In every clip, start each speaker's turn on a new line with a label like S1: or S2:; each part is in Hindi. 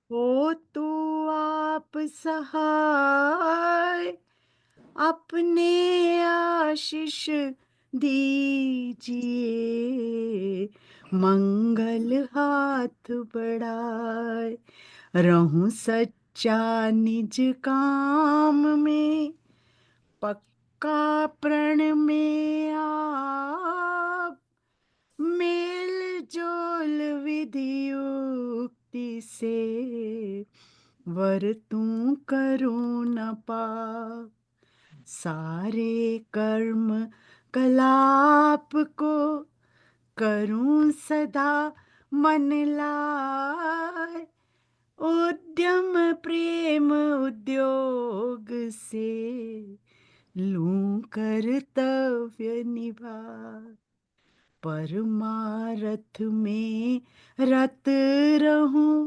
S1: हो तू आप सहाय, अपने आशीष दीजिए, मंगल हाथ बढ़ाए, रहूं सच्चा निज काम में, पक्का प्रण में आप, मेल जोल विधि युक्ति से, वर तू करो न पाप, सारे कर्म कलाप को करूं सदा मन लाए, उद्यम प्रेम उद्योग से, लूं कर्तव्य निभा, परमारथ में रत रहूं,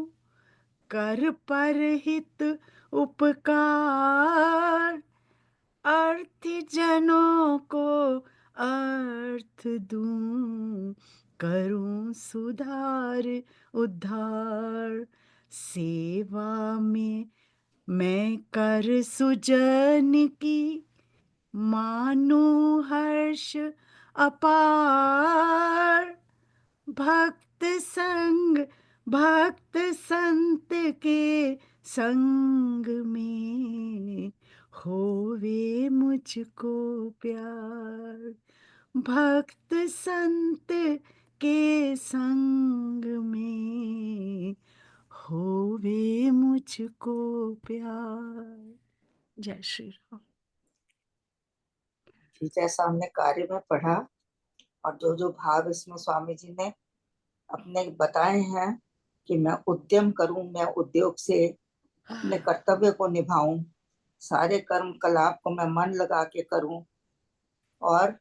S1: कर परहित उपकार, अर्थी जनों को अर्थ दूं, करूं सुधार उद्धार, सेवा में मैं कर सुजन की, मानो हर्ष अपार, भक्त संग भक्त संत के संग में, होवे मुझको प्यार, भक्त संत के संग में, होवे मुझको प्यार। जय श्री राम।
S2: जैसा हमने कार्य में पढ़ा और जो जो भाव इसमें स्वामी जी ने अपने बताए हैं कि मैं उद्यम करूं, मैं उद्योग से अपने कर्तव्य को निभाऊं, सारे कर्म कलाप को मैं मन लगा के करूं, और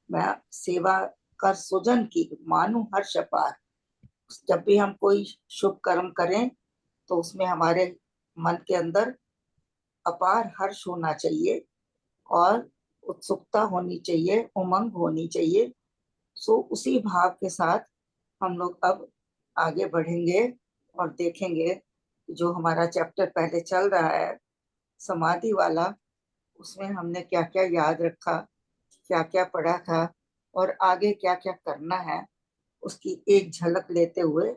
S2: मैं सेवा कर सुजन की मानू हर्ष अपार। जब भी हम कोई शुभ कर्म करें तो उसमें हमारे मन के अंदर अपार हर्ष होना चाहिए और उत्सुकता होनी चाहिए, उमंग होनी चाहिए। सो उसी भाव के साथ हम लोग अब आगे बढ़ेंगे और देखेंगे जो हमारा चैप्टर पहले चल रहा है समाधि वाला, उसमें हमने क्या क्या याद रखा, क्या क्या पढ़ा था और आगे क्या क्या करना है, उसकी एक झलक लेते हुए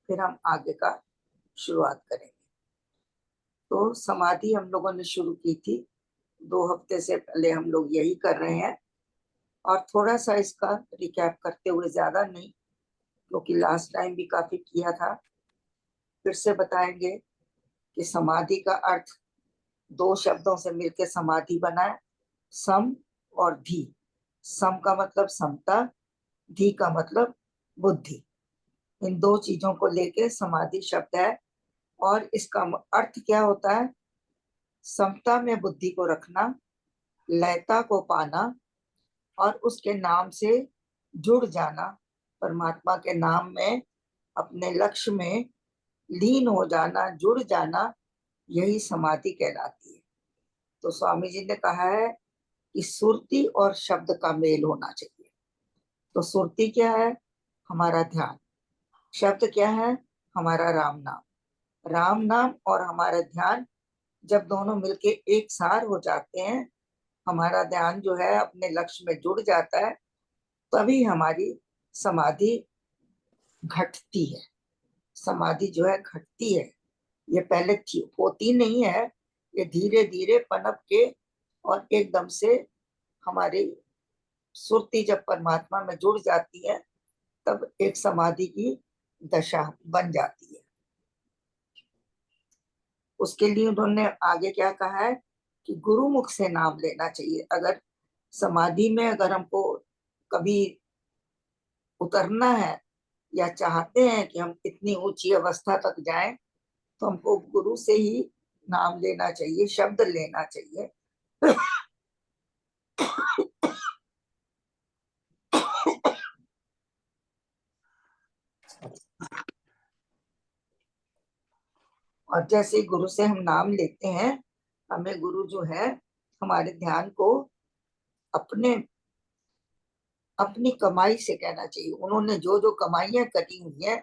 S2: फिर हम आगे का शुरुआत करेंगे। तो समाधि हम लोगों ने शुरू की थी 2 हफ्ते से पहले, हम लोग यही कर रहे हैं और थोड़ा सा इसका रिकैप करते हुए, ज्यादा नहीं क्योंकि लास्ट टाइम भी काफी किया था, फिर से बताएंगे कि समाधि का अर्थ 2 शब्दों से मिलकर समाधि बना है, सम और धी। सम का मतलब समता, धी का मतलब बुद्धि। इन 2 चीजों को लेके समाधि शब्द है। और इसका अर्थ क्या होता है? समता में बुद्धि को रखना, लयता को पाना और उसके नाम से जुड़ जाना, परमात्मा के नाम में अपने लक्ष्य में लीन हो जाना, जुड़ जाना, यही समाधि कहलाती है। तो स्वामी जी ने कहा है कि सुरती और शब्द का मेल होना चाहिए। तो सुरती क्या है? हमारा ध्यान। शब्द क्या है? हमारा राम नाम। राम नाम और हमारा ध्यान जब दोनों मिलके एक सार हो जाते हैं, हमारा ध्यान जो है अपने लक्ष्य में जुड़ जाता है, तभी हमारी समाधि घटती है। समाधि जो है घटती है, ये पहले होती नहीं है, ये धीरे धीरे पनप के और एकदम से हमारी सुरती जब परमात्मा में जुड़ जाती है तब एक समाधि की दशा बन जाती है। उसके लिए उन्होंने आगे क्या कहा है कि गुरुमुख से नाम लेना चाहिए। अगर समाधि में अगर हमको कभी उतरना है या चाहते हैं कि हम इतनी ऊंची अवस्था तक जाएं, तो हमको गुरु से ही नाम लेना चाहिए, शब्द लेना चाहिए। और जैसे गुरु से हम नाम लेते हैं, हमें गुरु जो है हमारे ध्यान को अपने अपनी कमाई से कहना चाहिए। उन्होंने जो जो कमाइयां करी हुई हैं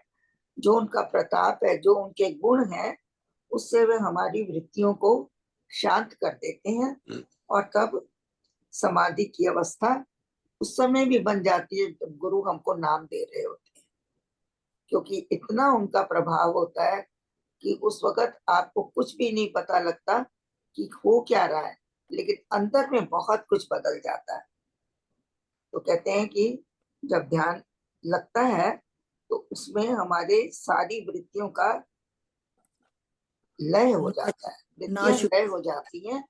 S2: जो उनका प्रताप है, जो उनके गुण हैं, उससे वे हमारी वृत्तियों को शांत कर देते हैं और तब समाधि की अवस्था उस समय भी बन जाती है जब गुरु हमको नाम दे रहे होते हैं, क्योंकि इतना उनका प्रभाव होता है कि उस वक्त आपको कुछ भी नहीं पता लगता कि हो क्या रहा है, लेकिन अंदर में बहुत कुछ बदल जाता है। तो कहते हैं कि जब ध्यान लगता है तो उसमें हमारे सारी वृत्तियों का लय हो जाता है, वृत्तियां
S1: नाश
S2: लय हो जाती हैं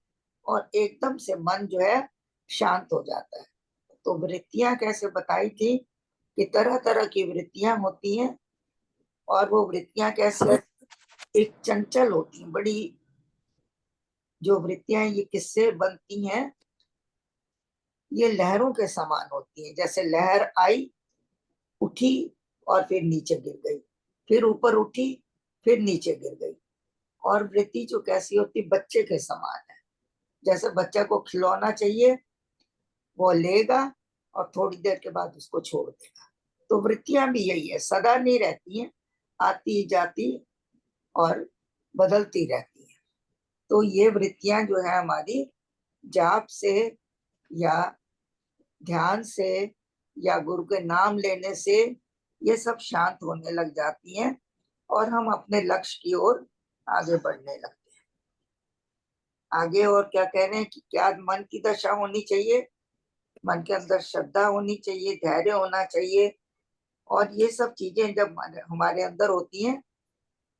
S2: और एकदम से मन जो है शांत हो जाता है। तो वृत्तियां कैसे बताई थी कि तरह तरह की वृत्तियां होती हैं, और वो वृत्तियां कैसे एक चंचल होती हैं, बड़ी जो वृत्तियां ये किससे बनती हैं, ये लहरों के समान होती हैं। जैसे लहर आई, उठी और फिर नीचे गिर गई, फिर ऊपर उठी, फिर नीचे गिर गई। और वृत्ति जो कैसी होती, बच्चे के समान है। जैसे बच्चा को खिलौना चाहिए, वो लेगा और थोड़ी देर के बाद उसको छोड़ देगा। तो वृत्तियां भी यही है, सदा नहीं रहती हैं, आती जाती और बदलती रहती हैं। तो ये वृत्तियां जो है हमारी जाप से या ध्यान से या गुरु के नाम लेने से ये सब शांत होने लग जाती हैं और हम अपने लक्ष्य की ओर आगे बढ़ने लगते हैं। आगे और क्या कह रहे हैं कि क्या मन की दशा होनी चाहिए, मन के अंदर श्रद्धा होनी चाहिए, धैर्य होना चाहिए, और ये सब चीजें जब हमारे अंदर होती हैं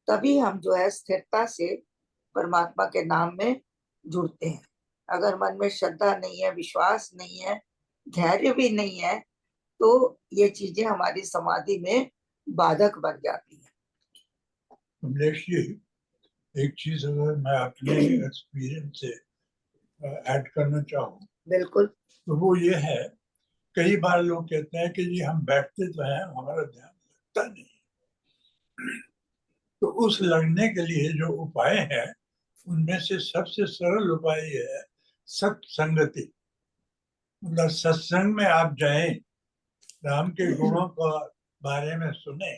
S2: तभी हम जो है स्थिरता से परमात्मा के नाम में जुड़ते हैं। अगर मन में श्रद्धा नहीं है, विश्वास नहीं है, धैर्य भी नहीं है, तो ये चीजें हमारी समाधि में बाधक बन जाती हैं।
S3: कमलेश जी, एक चीज अगर मैं अपने एक्सपीरियंस से ऐड करना चाहूँ
S2: बिल्कुल।
S3: तो वो ये है, कई बार लोग कहते हैं कि जी हम बैठते तो हैं, हमारा ध्यान लगता नहीं। तो उस लगने के लिए जो उपाय है उनमें से सबसे सरल उपाय ये है सत्संगति। मतलब सत्संग में आप जाएं, राम के गुणों का बारे में सुने,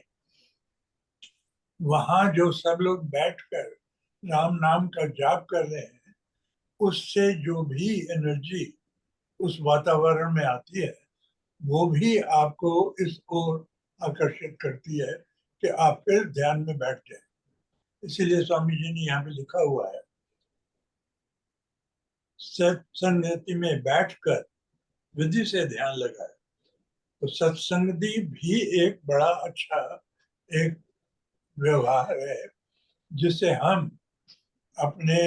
S3: वहां जो सब लोग बैठकर राम नाम का जाप कर रहे हैं, उससे जो भी एनर्जी उस वातावरण में आती है वो भी आपको इस ओर आकर्षित करती है कि आप फिर ध्यान में बैठ जाए। इसीलिए स्वामी जी ने यहाँ पे लिखा हुआ है, सत्संगति में बैठकर विधि से ध्यान लगाए। तो सत्संगति भी एक बड़ा अच्छा एक व्यवहार है जिससे हम अपने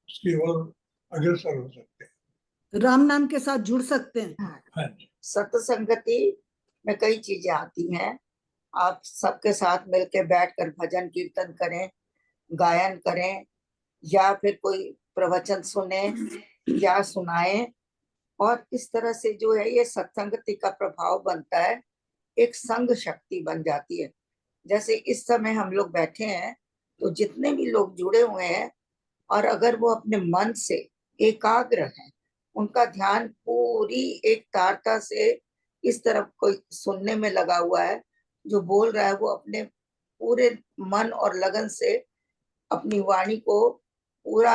S3: उसकी ओर अग्रसर हो सकते हैं,
S1: राम नाम के साथ जुड़ सकते हैं।
S3: हाँ जी।
S2: सत्संगति में कई चीजें आती हैं। आप सबके साथ मिलकर बैठकर भजन कीर्तन करें, गायन करें, या फिर कोई प्रवचन सुने या सुनाएं, और इस तरह से जो है ये सत्संगति का प्रभाव बनता है, एक संग शक्ति बन जाती है। जैसे इस समय हम लोग बैठे हैं तो जितने भी लोग जुड़े हुए हैं, और अगर वो अपने मन से एकाग्र हैं, उनका ध्यान पूरी एक तारता से इस तरफ कोई सुनने में लगा हुआ है, जो बोल रहा है वो अपने पूरे मन और लगन से अपनी वाणी को पूरा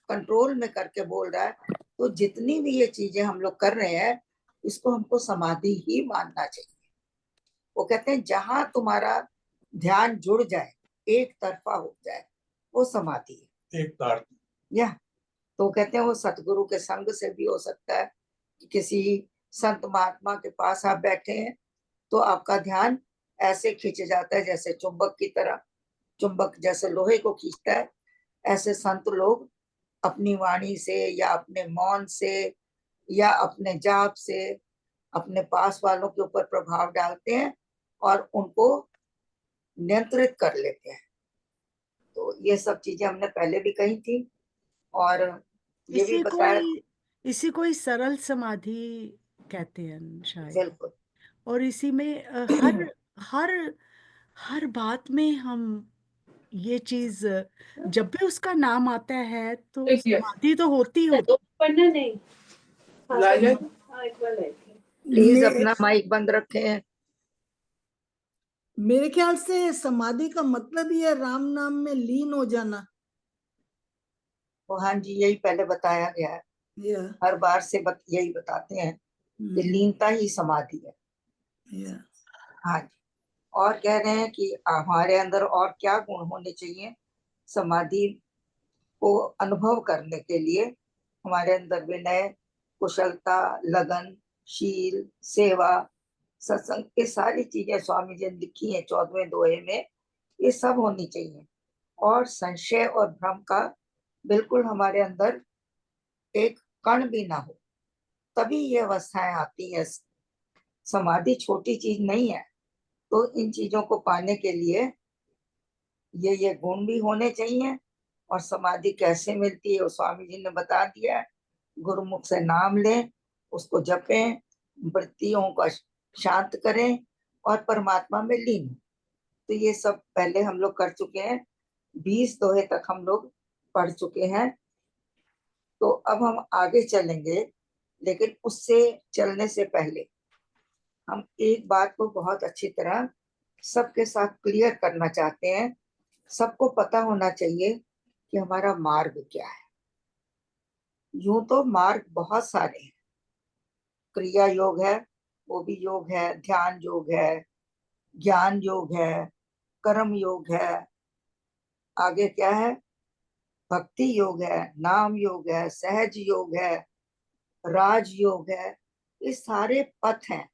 S2: कंट्रोल में करके बोल रहा है, तो जितनी भी ये चीजें हम लोग कर रहे हैं इसको हमको समाधि ही मानना चाहिए। वो कहते हैं जहां तुम्हारा ध्यान जुड़ जाए, एक तरफा हो जाए, वो समाधि है।
S3: एक तार
S2: या तो कहते हैं वो सतगुरु के संग से भी हो सकता है कि किसी संत महात्मा के पास आप बैठे हैं तो आपका ध्यान ऐसे खींचे जाता है जैसे चुंबक की तरह, चुंबक जैसे लोहे को खींचता है, ऐसे संत लोग अपनी वाणी से या अपने मौन से या अपने जाप से अपने पास वालों के ऊपर प्रभाव डालते हैं और उनको नियंत्रित कर लेते हैं। तो ये सब चीजें हमने पहले भी कही थी, और ये भी बताया।
S1: इसी कोई सरल समाधि कहते हैं शायद।
S2: बिल्कुल।
S1: और इसी में हर हर हर बात में हम ये चीज, जब भी उसका नाम आता है तो समाधि तो होती होती।
S4: पढ़ना नहीं।
S2: प्लीज अपना माइक बंद रखें।
S4: मेरे ख्याल से समाधि का मतलब ही है राम नाम में लीन हो जाना।
S2: तो हाँ जी, यही पहले बताया गया है,
S4: या
S2: हर बार से यही बताते हैं कि लीनता ही समाधि है।
S4: या
S2: हाँ जी। और कह रहे हैं कि हमारे अंदर और क्या गुण होने चाहिए समाधि को अनुभव करने के लिए। हमारे अंदर विनय, कुशलता, लगन, शील, सेवा, सत्संग, ये सारी चीजें स्वामी जी ने लिखी है 14वें दोहे में, ये सब होनी चाहिए। और संशय और भ्रम का बिल्कुल हमारे अंदर एक कण भी ना हो, तभी ये अवस्थाएं आती है। समाधि छोटी चीज नहीं है। तो इन चीजों को पाने के लिए ये गुण भी होने चाहिए। और समाधि कैसे मिलती है वो स्वामी जी ने बता दिया है। गुरुमुख से नाम लें, उसको जपें, वृत्तियों को शांत करें और परमात्मा में लीन। तो ये सब पहले हम लोग कर चुके हैं, 20 दोहे तक हम लोग पढ़ चुके हैं। तो अब हम आगे चलेंगे, लेकिन उससे चलने से पहले हम एक बात को बहुत अच्छी तरह सबके साथ क्लियर करना चाहते हैं। सबको पता होना चाहिए कि हमारा मार्ग क्या है। यूं तो मार्ग बहुत सारे हैं, क्रिया योग है, वो भी योग है, ध्यान योग है, ज्ञान योग है, कर्म योग है, आगे क्या है, भक्ति योग है, नाम योग है, सहज योग है, राज योग है। ये सारे पथ हैं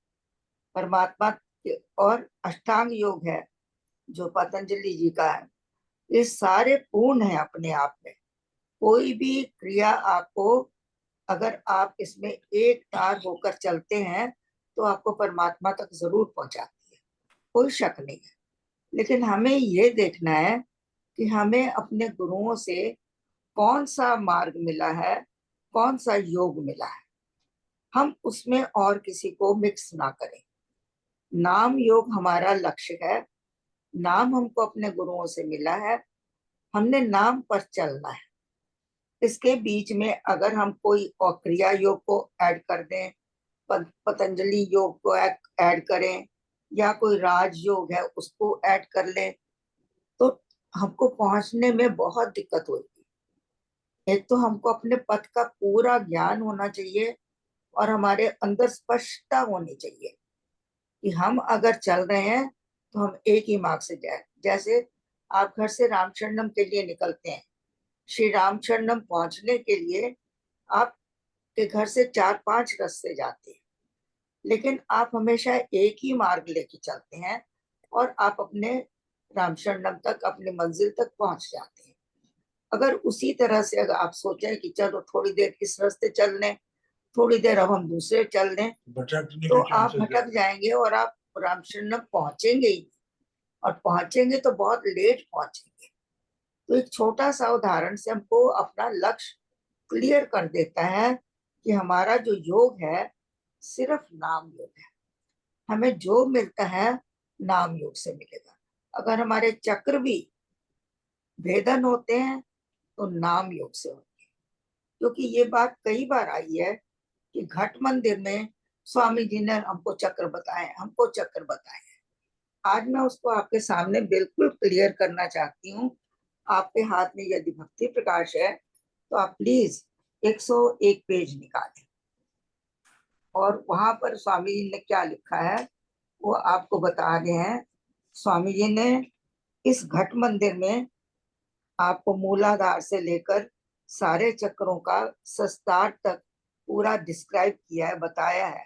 S2: परमात्मा के। और अष्टांग योग है जो पतंजलि जी का है। ये सारे पूर्ण है अपने आप में। कोई भी क्रिया आपको, अगर आप इसमें एक तार होकर चलते हैं तो आपको परमात्मा तक जरूर पहुंचाती है, कोई शक नहीं है। लेकिन हमें ये देखना है कि हमें अपने गुरुओं से कौन सा मार्ग मिला है, कौन सा योग मिला है, हम उसमें और किसी को मिक्स ना करें। नाम योग हमारा लक्ष्य है। नाम हमको अपने गुरुओं से मिला है, हमने नाम पर चलना है। इसके बीच में अगर हम कोई और क्रिया योग को ऐड कर दें, पतंजलि योग को ऐड करें, या कोई राज योग है उसको ऐड कर लें, तो हमको पहुंचने में बहुत दिक्कत होगी। एक तो हमको अपने पथ का पूरा ज्ञान होना चाहिए और हमारे अंदर स्पष्टता होनी चाहिए कि हम अगर चल रहे हैं तो हम एक ही मार्ग से जाए। जैसे आप घर से रामचरणम के लिए निकलते हैं, श्री रामचरणम पहुंचने के लिए आपके घर से 4-5 रास्ते जाते हैं, लेकिन आप हमेशा एक ही मार्ग लेके चलते हैं और आप अपने रामशरणम तक, अपनी मंजिल तक पहुंच जाते हैं। अगर उसी तरह से अगर आप सोचें कि चलो थोड़ी देर इस रास्ते चल लें, थोड़ी देर अब हम दूसरे चल लें, तो आप भटक जाएंगे और आप रामशरणम पहुंचेंगे ही, और पहुंचेंगे तो बहुत लेट पहुंचेंगे। तो एक छोटा सा उदाहरण से हमको अपना लक्ष्य क्लियर कर देता है कि हमारा जो योग है सिर्फ नाम योग है। हमें जो मिलता है नाम योग से मिलेगा। अगर हमारे चक्र भी भेदन होते हैं तो नाम योग से होते हैं। क्योंकि ये बात कई बार आई है कि घट मंदिर में स्वामी जी ने हमको चक्र बताए, हमको चक्र बताए। आज मैं उसको आपके सामने बिल्कुल क्लियर करना चाहती हूँ। आपके हाथ में यदि भक्ति प्रकाश है तो आप प्लीज 101 पेज निकालें, और वहां पर स्वामी जी ने क्या लिखा है वो आपको बता रहे हैं। स्वामी जी ने इस घट मंदिर में आपको मूलाधार से लेकर सारे चक्रों का सस्तार तक पूरा डिस्क्राइब किया है, बताया है।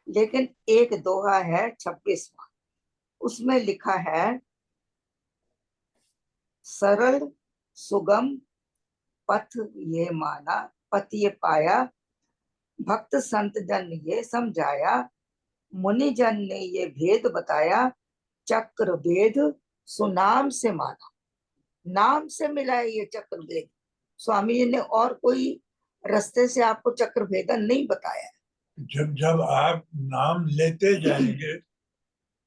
S2: लेकिन एक दोहा है 26वां, उसमें लिखा है, सरल सुगम पथ ये माना, पथ ये पाया, भक्त संत जन ये समझाया, मुनि जन ने ये भेद बताया, चक्र भेद सुनाम से माना। नाम से मिला है ये चक्र भेद। स्वामी जी ने और कोई रास्ते से आपको चक्र भेदन नहीं बताया।
S3: जब जब आप नाम लेते जाएंगे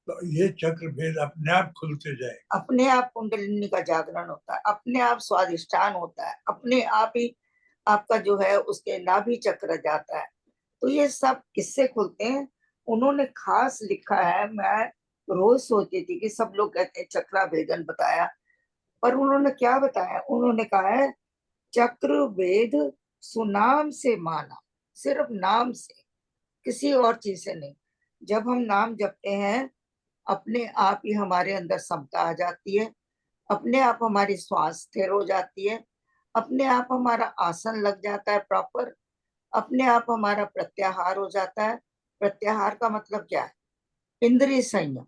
S3: तो ये चक्र भेद अपने आप खुलते जाएंगे।
S2: अपने आप कुंडलिनी का जागरण होता है, अपने आप स्वादिष्ठान होता है, अपने आप ही आपका जो है उसके नाभि चक्र जाता है। तो ये सब किससे खुलते हैं? उन्होंने खास लिखा है, मैं रोज सोचती थी कि सब लोग कहते हैं चक्र भेदन बताया, पर उन्होंने क्या बताया? उन्होंने कहा है चक्र वेद सुनाम से माना, सिर्फ नाम से, किसी और चीज से नहीं। जब हम नाम जपते हैं अपने आप ही हमारे अंदर समता आ जाती है, अपने आप हमारी श्वास स्थिर हो जाती है, अपने आप हमारा आसन लग जाता है प्रॉपर, अपने आप हमारा प्रत्याहार हो जाता है। प्रत्याहार का मतलब क्या है? इंद्रिय संयम।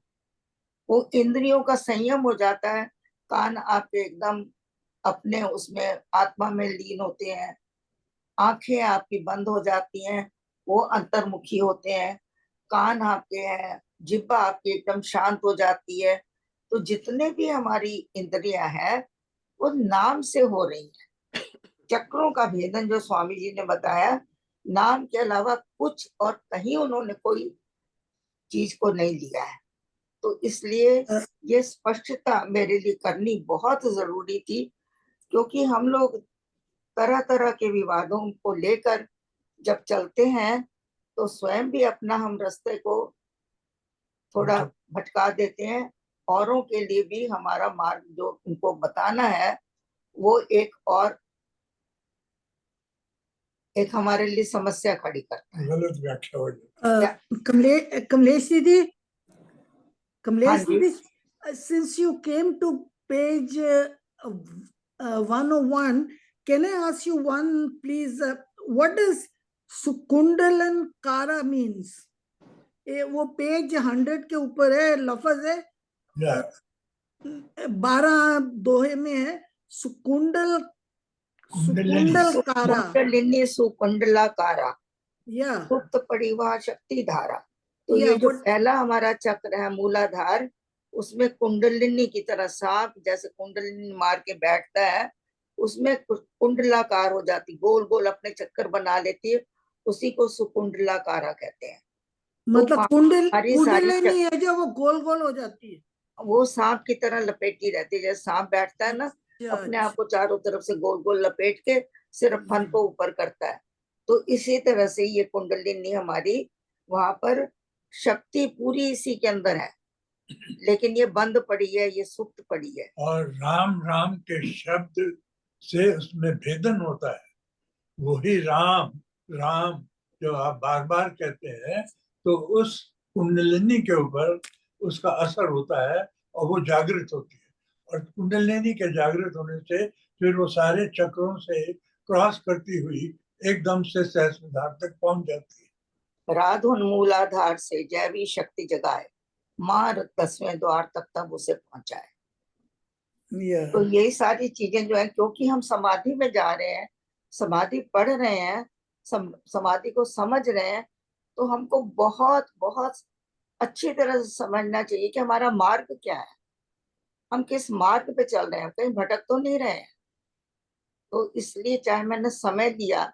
S2: वो इंद्रियों का संयम हो जाता है। कान आपके एकदम अपने उसमें आत्मा में लीन होते हैं, आंखें आपकी बंद हो जाती हैं, वो अंतर्मुखी होते हैं। कान आपके हैं, जिह्वा आपकी एकदम शांत हो जाती है। तो जितने भी हमारी इंद्रियां हैं वो नाम से हो रही हैं। चक्रों का भेदन जो स्वामी जी ने बताया, नाम के अलावा कुछ और कहीं उन्होंने कोई चीज को नहीं लिया है। तो इसलिए ये स्पष्टता मेरे लिए करनी बहुत जरूरी थी, क्योंकि हम लोग तरह तरह के विवादों को लेकर जब चलते हैं तो स्वयं भी अपना हम रास्ते को थोड़ा भटका देते हैं। औरों के लिए भी हमारा मार्ग जो उनको बताना है वो एक हमारे लिए समस्या खड़ी करता है।
S3: गलत व्याख्या हो जाती
S4: कमलेश दीदी,
S2: हाँ जी,
S4: since you came to page 101, can I ask you one, please? What does Sukundalan Kara means? वो पेज 100 के ऊपर है, लफ्ज है
S3: है।
S4: 12 दोहे में है, सुकुंडल कारा,
S2: कुंडलिनी सुकुंडलाकारा,
S4: या
S2: सुप्त परिवार शक्ति धारा। तो ये जो पहला हमारा चक्र है मूलाधार, उसमें कुंडलिनी की तरह सांप जैसे कुंडलिनी मार के बैठता है, उसमें कुंडलाकार हो जाती, गोल गोल अपने चक्कर बना लेती है, उसी को सुकुंडलाकारा कहते हैं।
S4: मतलब
S2: तो
S4: कुंडलिनी है जो वो गोल गोल हो जाती है,
S2: वो सांप की तरह लपेटी रहती है। जैसे सांप बैठता है ना, अपने आप को चारों तरफ से गोल गोल लपेट के सिर्फ फन को ऊपर करता है, तो इसी तरह से ये कुंडलिनी हमारी वहां पर शक्ति पूरी इसी के अंदर है, लेकिन ये बंद पड़ी है, ये सुप्त पड़ी है।
S3: और राम राम के शब्द से उसमें भेदन होता है। वही राम राम जो आप बार बार कहते हैं, तो उस कुंडलिनी के ऊपर उसका असर होता है और वो जागृत होती है। और कुंडलिनी के जागृत होने से फिर वो सारे चक्रों से क्रॉस करती हुई एकदम से सहस्त्रधार तक पहुंच जाती है।
S2: राधुन मूलाधार से जैवी शक्ति जगाए, मार 10वें द्वार तक तब उसे पहुंचाए। तो यही सारी चीजें जो है, क्योंकि हम समाधि में जा रहे हैं, समाधि पढ़ रहे हैं, समाधि को समझ रहे हैं, तो हमको बहुत बहुत अच्छी तरह से समझना चाहिए कि हमारा मार्ग क्या है, हम किस मार्ग पे चल रहे हैं, कहीं भटक तो नहीं रहे हैं। तो इसलिए चाहे मैंने समय दिया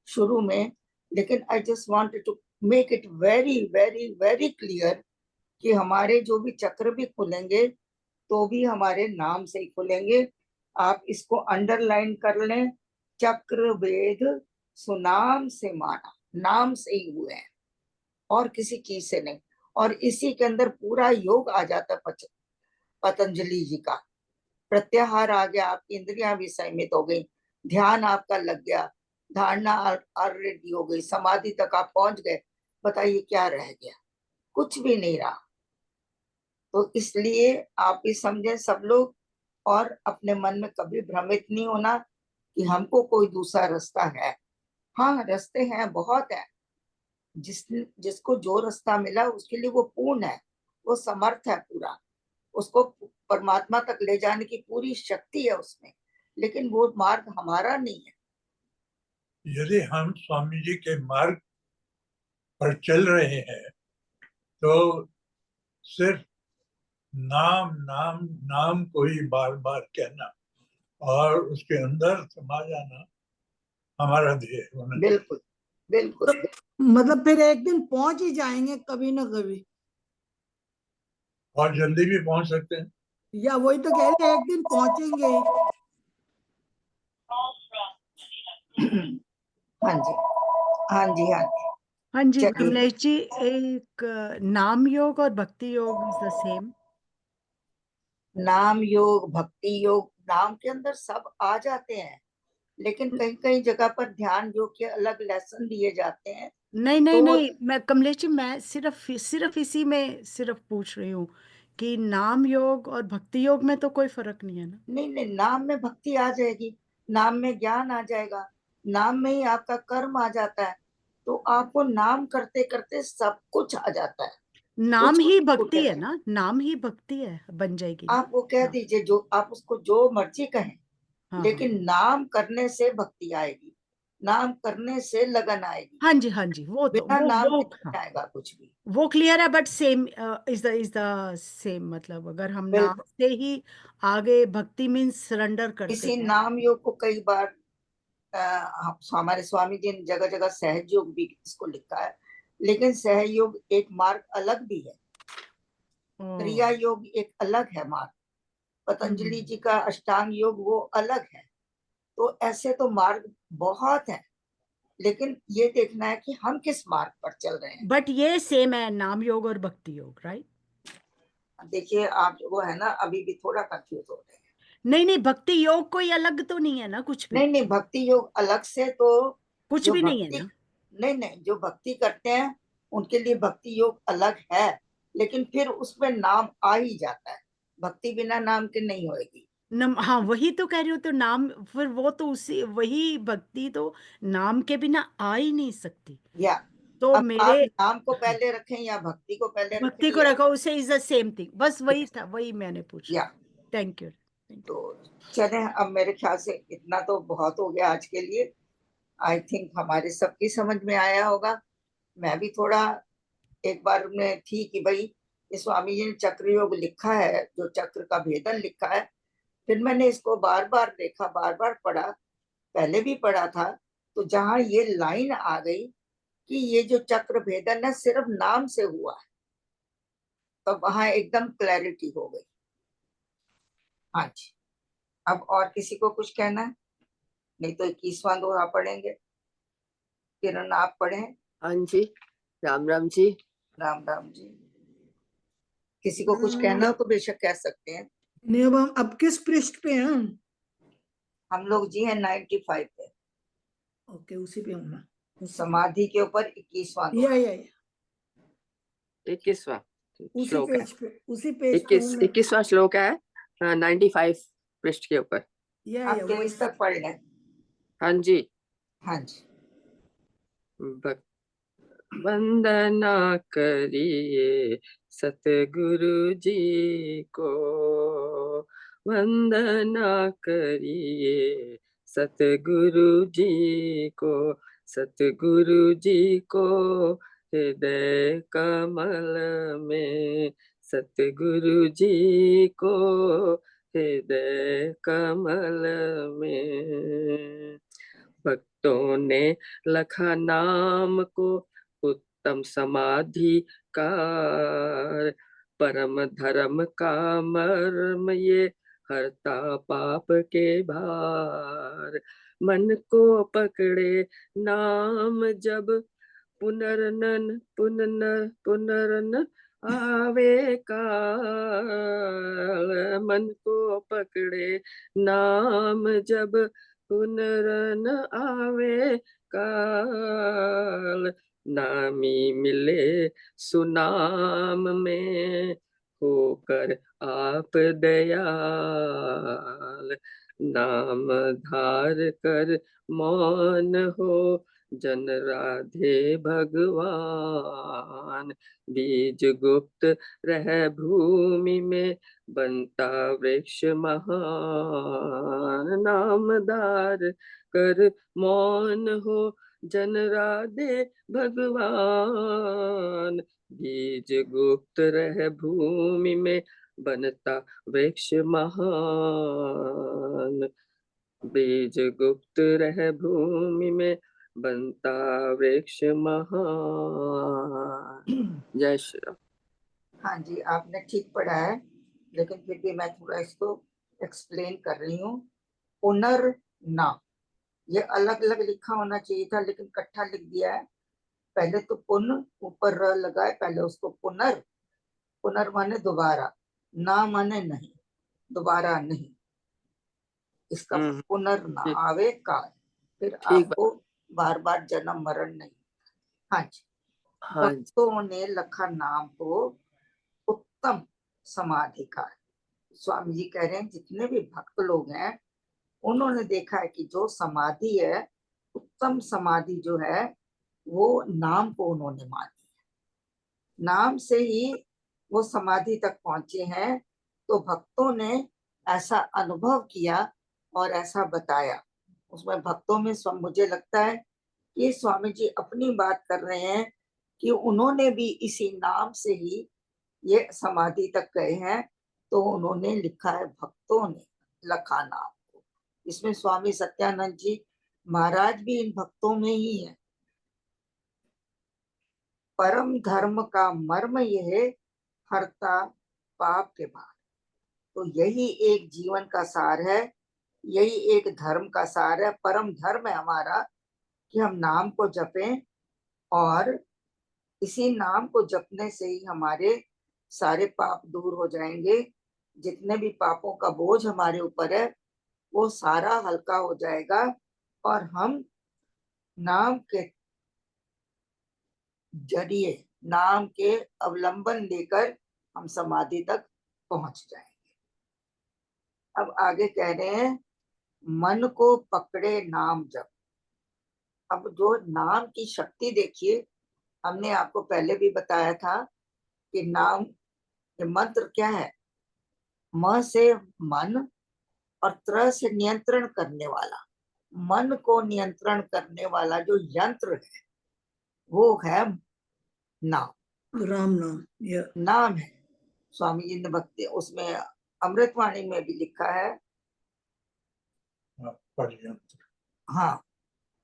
S2: शुरू में, लेकिन I just wanted to make it very very very clear कि हमारे जो भी चक्र भी खुलेंगे तो भी हमारे नाम से ही खुलेंगे। आप इसको अंडरलाइन कर लें, चक्र वेद सुनाम से माना, नाम से ही हुए हैं और किसी चीज से नहीं। और इसी के अंदर पूरा योग आ जाता है पतंजलि जी का। प्रत्याहार आ गया, आपकी इंद्रियां भी संयमित हो गई, ध्यान आपका लग गया, धारणा ऑलरेडी हो गई, समाधि तक आप पहुंच गए। बताइए क्या रह गया? कुछ भी नहीं रहा। तो इसलिए आप भी समझे सब लोग, और अपने मन में कभी भ्रमित नहीं होना कि हमको कोई दूसरा रास्ता है। हाँ, रास्ते हैं, बहुत है। जिसको जो रास्ता मिला उसके लिए वो पूर्ण है, वो समर्थ है पूरा, उसको परमात्मा तक ले जाने की पूरी शक्ति है उसमें, लेकिन वो मार्ग हमारा नहीं है।
S3: यदि हम स्वामी जी के मार्ग पर चल रहे हैं तो सिर्फ नाम नाम नाम को ही बार बार कहना और उसके अंदर समा जाना हमारा ध्येय होना।
S2: बिल्कुल बिल्कुल।
S4: तो मतलब फिर एक दिन पहुंच ही जाएंगे कभी ना कभी,
S3: और जल्दी भी पहुंच सकते हैं।
S4: या वही तो कह रहे हैं, एक दिन पहुंचेंगे।
S2: हाँ जी, हाँ जी, हाँ जी।
S1: हाँ जी
S2: चलिए,
S1: कमलेश जी, एक नाम योग और भक्ति योग इज द सेम।
S2: नाम योग, भक्ति योग, नाम के अंदर सब आ जाते हैं, लेकिन कई कई जगह पर ध्यान योग के अलग लेसन दिए जाते हैं।
S1: नहीं नहीं
S2: तो
S1: नहीं, मैं कमलेश जी, मैं सिर्फ इसी में सिर्फ पूछ रही हूँ कि नाम योग और भक्ति योग में तो कोई फर्क नहीं है ना।
S2: नहीं नहीं, नाम में भक्ति आ जाएगी, नाम में ज्ञान आ जाएगा, नाम में ही आपका कर्म आ जाता है। तो आपको नाम करते करते सब कुछ आ जाता है,
S1: नाम
S2: कुछ
S1: ही
S2: भी
S1: भक्ति है
S2: छूटेगा।
S1: ना, नाम ही भक्ति है, बन जाएगी ना।
S2: आप वो कह
S1: हाँ
S2: दीजिए, जो आप उसको जो मर्जी कहें,
S1: हाँ हाँ
S2: लेकिन नाम करने से भक्ति आएगी, नाम करने से लगन आएगी।
S1: हाँ जी हाँ जी, वो तो
S2: बिना नाम
S1: वो
S2: के
S1: हाँ,
S2: नहीं आएगा कुछ भी।
S1: वो क्लियर है, but same is the same, मतलब अगर हम नाम
S2: बिल्कुल।
S1: से ही आगे, भक्ति मीन्स सरेंडर करते
S2: इसी
S1: हैं।
S2: नाम योग को कई बार हमारे स्वामी जी ने जगह जगह सहयोग भी इसको लिखा है, लेकिन सहयोग एक मार्ग अलग भी है, क्रिया
S1: ओ,
S2: योग एक अलग है मार्ग, पतंजलि
S1: हम्म।
S2: जी का अष्टांग योग वो अलग है। तो ऐसे तो मार्ग बहुत है, लेकिन ये देखना है कि हम किस मार्ग पर चल रहे हैं।
S1: बट ये सेम है, नाम योग और भक्ति योग, राइट?
S2: देखिए, आप जो वो है ना, अभी भी थोड़ा कंफ्यूज हो रहे हैं।
S1: नहीं नहीं, भक्ति योग कोई अलग तो नहीं है ना, कुछ भी?
S2: नहीं नहीं, भक्ति योग अलग से तो,
S1: कुछ
S2: जो
S1: भी नहीं है
S2: भक्ति,
S1: ना?
S2: नहीं नहीं, जो भक्ति करते हैं उनके लिए भक्ति योग अलग है, लेकिन फिर उसमें नाम आ ही जाता है, भक्ति बिना नाम के नहीं होएगी।
S1: हाँ वही तो कह रही हूँ, तो नाम फिर वो तो उसी वही भक्ति तो नाम के बिना आ ही नहीं सकती।
S2: या
S1: तो
S2: अब आप
S1: मेरे,
S2: नाम को
S1: हाँ,
S2: पहले रखें या भक्ति को पहले रखें,
S1: भक्ति को
S2: ये
S1: रखो, उसे इज द सेम थिंग, बस वही था, वही मैंने पूछा।
S2: या
S1: थैंक यू थैंक
S2: तो चलें, अब मेरे ख्याल से इतना तो बहुत हो गया आज के लिए। आई थिंक हमारे सबकी समझ में आया होगा। मैं भी थोड़ा, एक बार में थी कि भाई, ये स्वामी जी ने चक्र योग लिखा है, जो चक्र का भेदन लिखा है, फिर मैंने इसको बार बार देखा, बार बार पढ़ा, पहले भी पढ़ा था। तो जहां ये लाइन आ गई कि ये जो चक्र भेदन है सिर्फ नाम से हुआ है, तो वहां एकदम क्लैरिटी हो गई। हाँ जी। अब और किसी को कुछ कहना है? नहीं तो 21वां दोहा पढ़ेंगे। किरण, आप पढ़ें।
S5: हाँ जी, राम राम जी।
S2: राम राम जी। किसी को कुछ कहना हो तो बेशक कह सकते हैं।
S4: नहीं, अब किस पृष्ठ पे हैं?
S2: हम लोग जी हैं 95 पे,
S4: ओके, उसी पे हूँ मैं, उसी पे।
S2: समाधि के ऊपर 21वां
S4: या
S2: दोहा।
S4: या या
S5: 21वां
S4: उसी
S5: श्लोक है।
S4: पेज पे, उसी पेज पे हूँ मैं।
S5: 21वां श्लोक है 95 पृष्ठ के ऊपर।
S2: आप
S4: वो
S2: 23 तक पढ़ लें।
S5: हाँ जी।
S2: हाँ जी।
S5: भक्त वंदना करिए सतगुरु जी को, वंदना करिए सतगुरु जी को, सतगुरु जी को हृदय कमल में, सतगुरु जी को हृदय कमल में। भक्तों ने लखा नाम को उत्तम समाधि का, परम धर्म का मर्म ये हरता पाप के भार। मन को पकड़े नाम जब पुनर्नन पुनन पुनर्न आवे काल, मन को पकड़े नाम जब पुनरन आवे काल, नामी मिले सुनाम में होकर आप दयाल, नाम धार कर मौन हो जन राधे भगवान। बीज गुप्त रह भूमि में बनता वृक्ष महान, नामदार कर मौन हो जन राधे भगवान। बीज गुप्त रह भूमि में बनता वृक्ष महान, बीज गुप्त रह भूमि में बनता वृक्ष महान। जय श्री राम।
S2: हाँ जी, आपने ठीक पढ़ा है, लेकिन फिर भी मैं थोड़ा इसको एक्सप्लेन कर रही हूँ। पुनर्ना, ये अलग अलग लिखा होना चाहिए था, लेकिन इकट्ठा लिख दिया है। पहले तो पुन ऊपर र लगाए, पहले उसको पुनर, पुनर माने दोबारा, ना माने नहीं, दोबारा नहीं, इसका पुनर ना
S5: ठीक
S2: आवे काल, फिर
S5: ठीक
S2: आपको बार बार जन्म मरण नहीं। हाँ जी।
S5: हाँ जी।
S2: भक्तों ने लखा नाम को उत्तम समाधि का। स्वामी जी कह रहे हैं जितने भी भक्त लोग हैं उन्होंने देखा है कि जो समाधि है, उत्तम समाधि जो है, वो नाम को उन्होंने मानी है। नाम से ही वो समाधि तक पहुंचे हैं। तो भक्तों ने ऐसा अनुभव किया और ऐसा बताया। उसमें भक्तों में मुझे लगता है कि स्वामी जी अपनी बात कर रहे हैं कि उन्होंने भी इसी नाम से ही ये समाधि तक गए हैं। तो उन्होंने लिखा है भक्तों ने लखा नाम को। इसमें स्वामी सत्यानंद जी महाराज भी इन भक्तों में ही है। परम धर्म का मर्म यह हरता पाप के भार। तो यही एक जीवन का सार है, यही एक धर्म का सार है। परम धर्म है हमारा कि हम नाम को जपें, और इसी नाम को जपने से ही हमारे सारे पाप दूर हो जाएंगे। जितने भी पापों का बोझ हमारे ऊपर है वो सारा हल्का हो जाएगा, और हम नाम के जरिए, नाम के अवलंबन लेकर हम समाधि तक पहुंच जाएंगे। अब आगे कह रहे हैं मन को पकड़े नाम जप। अब जो नाम की शक्ति देखिए, हमने आपको पहले भी बताया था कि नाम ये मंत्र क्या है। म से मन और त्र से नियंत्रण करने वाला, मन को नियंत्रण करने वाला जो यंत्र है वो है नाम,
S4: राम नाम।
S2: नाम है। स्वामी जी ने भक्ति उसमें अमृतवाणी में भी लिखा है।
S3: पर्यंत।
S2: हाँ,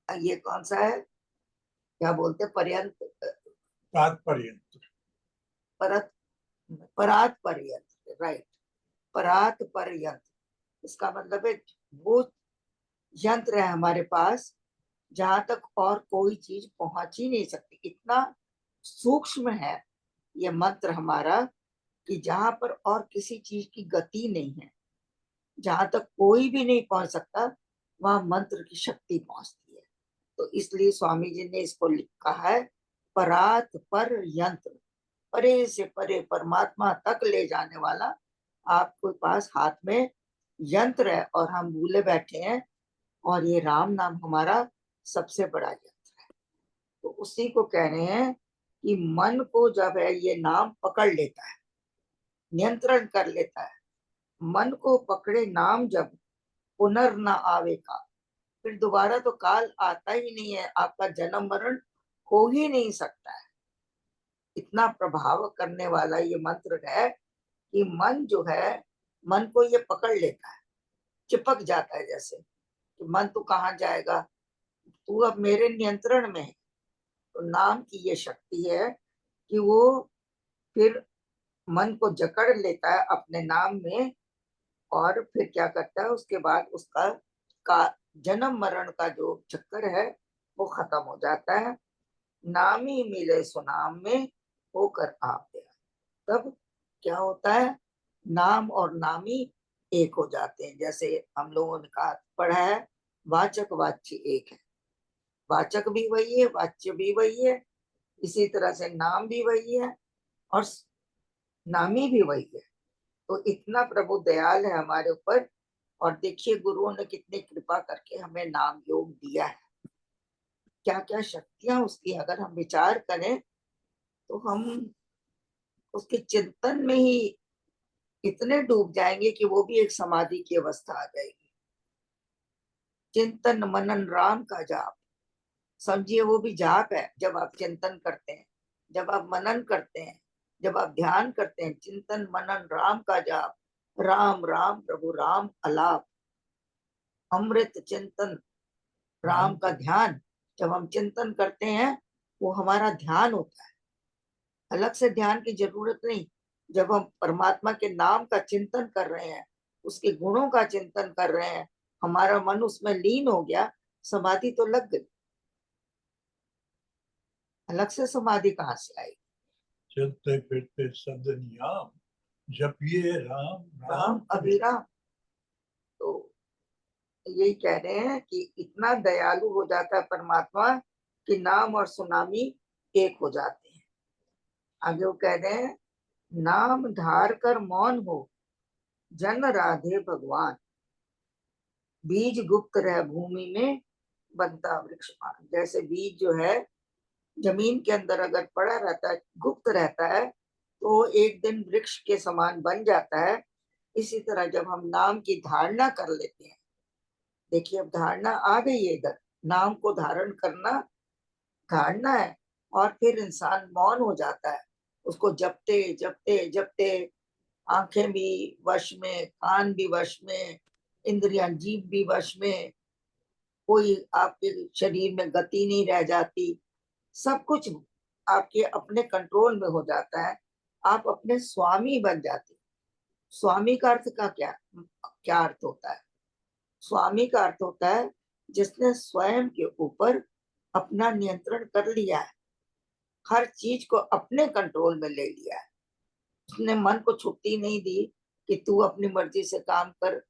S2: ये कौन सा है, क्या बोलते, पर्यंत,
S3: तात्पर्यंत,
S2: परत, परात पर्यंत, राइट, परात पर्यंत। इसका मतलब है वो यंत्र है हमारे पास जहां तक और कोई चीज पहुंच ही नहीं सकती। इतना सूक्ष्म है ये मंत्र हमारा कि जहां पर और किसी चीज की गति नहीं है, जहां तक कोई भी नहीं पहुंच सकता, वहां मंत्र की शक्ति पहुंचती है। तो इसलिए स्वामी जी ने इसको लिखा है परात पर यंत्र, परे से परे परमात्मा तक ले जाने वाला आपके पास हाथ में यंत्र है, और हम भूले बैठे हैं। और ये राम नाम हमारा सबसे बड़ा यंत्र है। तो उसी को कह रहे हैं कि मन को जब है ये नाम पकड़ लेता है, नियंत्रण कर लेता है, मन को पकड़े नाम जब पुनर न आवे का, फिर दोबारा तो काल आता ही नहीं है, आपका जन्म मरण हो ही नहीं सकता है। इतना प्रभाव करने वाला ये मंत्र है कि मन जो है, मन को ये पकड़ लेता है, चिपक जाता है। जैसे कि मन तू कहाँ जाएगा, तू अब मेरे नियंत्रण में है। तो नाम की ये शक्ति है कि वो फिर मन को जकड़ लेता है अपने नाम में, और फिर क्या करता है उसके बाद उसका का जन्म मरण का जो चक्कर है वो खत्म हो जाता है। नामी मिले सुनाम में होकर आप गया। तब क्या होता है, नाम और नामी एक हो जाते हैं। जैसे हम लोगों ने कहा पढ़ा है, वाचक वाच्य एक है। वाचक भी वही है, वाच्य भी वही है, इसी तरह से नाम भी वही है और नामी भी वही है। तो इतना प्रभु दयाल है हमारे ऊपर। और देखिए गुरुओं ने कितनी कृपा करके हमें नाम योग दिया है। क्या क्या शक्तियां उसकी अगर हम विचार करें तो हम उसके चिंतन में ही इतने डूब जाएंगे कि वो भी एक समाधि की अवस्था आ जाएगी। चिंतन मनन राम का जाप, समझिए वो भी जाप है। जब आप चिंतन करते हैं, जब आप मनन करते हैं, जब आप ध्यान करते हैं, चिंतन मनन राम का जाप, राम राम प्रभु राम अलाप, अमृत चिंतन राम का ध्यान। जब हम चिंतन करते हैं वो हमारा ध्यान होता है, अलग से ध्यान की जरूरत नहीं। जब हम परमात्मा के नाम का चिंतन कर रहे हैं, उसके गुणों का चिंतन कर रहे हैं, हमारा मन उसमें लीन हो गया, समाधि तो लग गई। अलग से समाधि कहाँ से आई?
S3: चलते फिरते शब्द नियम जपिए राम
S2: राम
S3: राम
S2: अभिराम। तो यही कह रहे हैं कि इतना दयालु हो जाता है परमात्मा कि नाम और सुनामी एक हो जाते हैं। आगे वो कह रहे हैं, नाम धार कर मौन हो जन राधे भगवान, बीज गुप्त रह भूमि में बनता वृक्ष मान। जैसे बीज जो है जमीन के अंदर अगर पड़ा रहता है, गुप्त रहता है, तो एक दिन वृक्ष के समान बन जाता है। इसी तरह जब हम नाम की धारणा कर लेते हैं, देखिए अब धारणा आ गई है इधर, नाम को धारण करना धारणा है, और फिर इंसान मौन हो जाता है, उसको जपते जपते जपते आंखें भी वश में, कान भी वश में, इंद्रियां, जीभ भी वश में, कोई आपके शरीर में गति नहीं रह जाती, सब कुछ आपके अपने कंट्रोल में हो जाता है, आप अपने स्वामी बन जाते। स्वामी का अर्थ का क्या क्या अर्थ होता है? स्वामी का अर्थ होता है जिसने स्वयं के ऊपर अपना नियंत्रण कर लिया है, हर चीज को अपने कंट्रोल में ले लिया है। उसने मन को छुट्टी नहीं दी कि तू अपनी मर्जी से काम कर,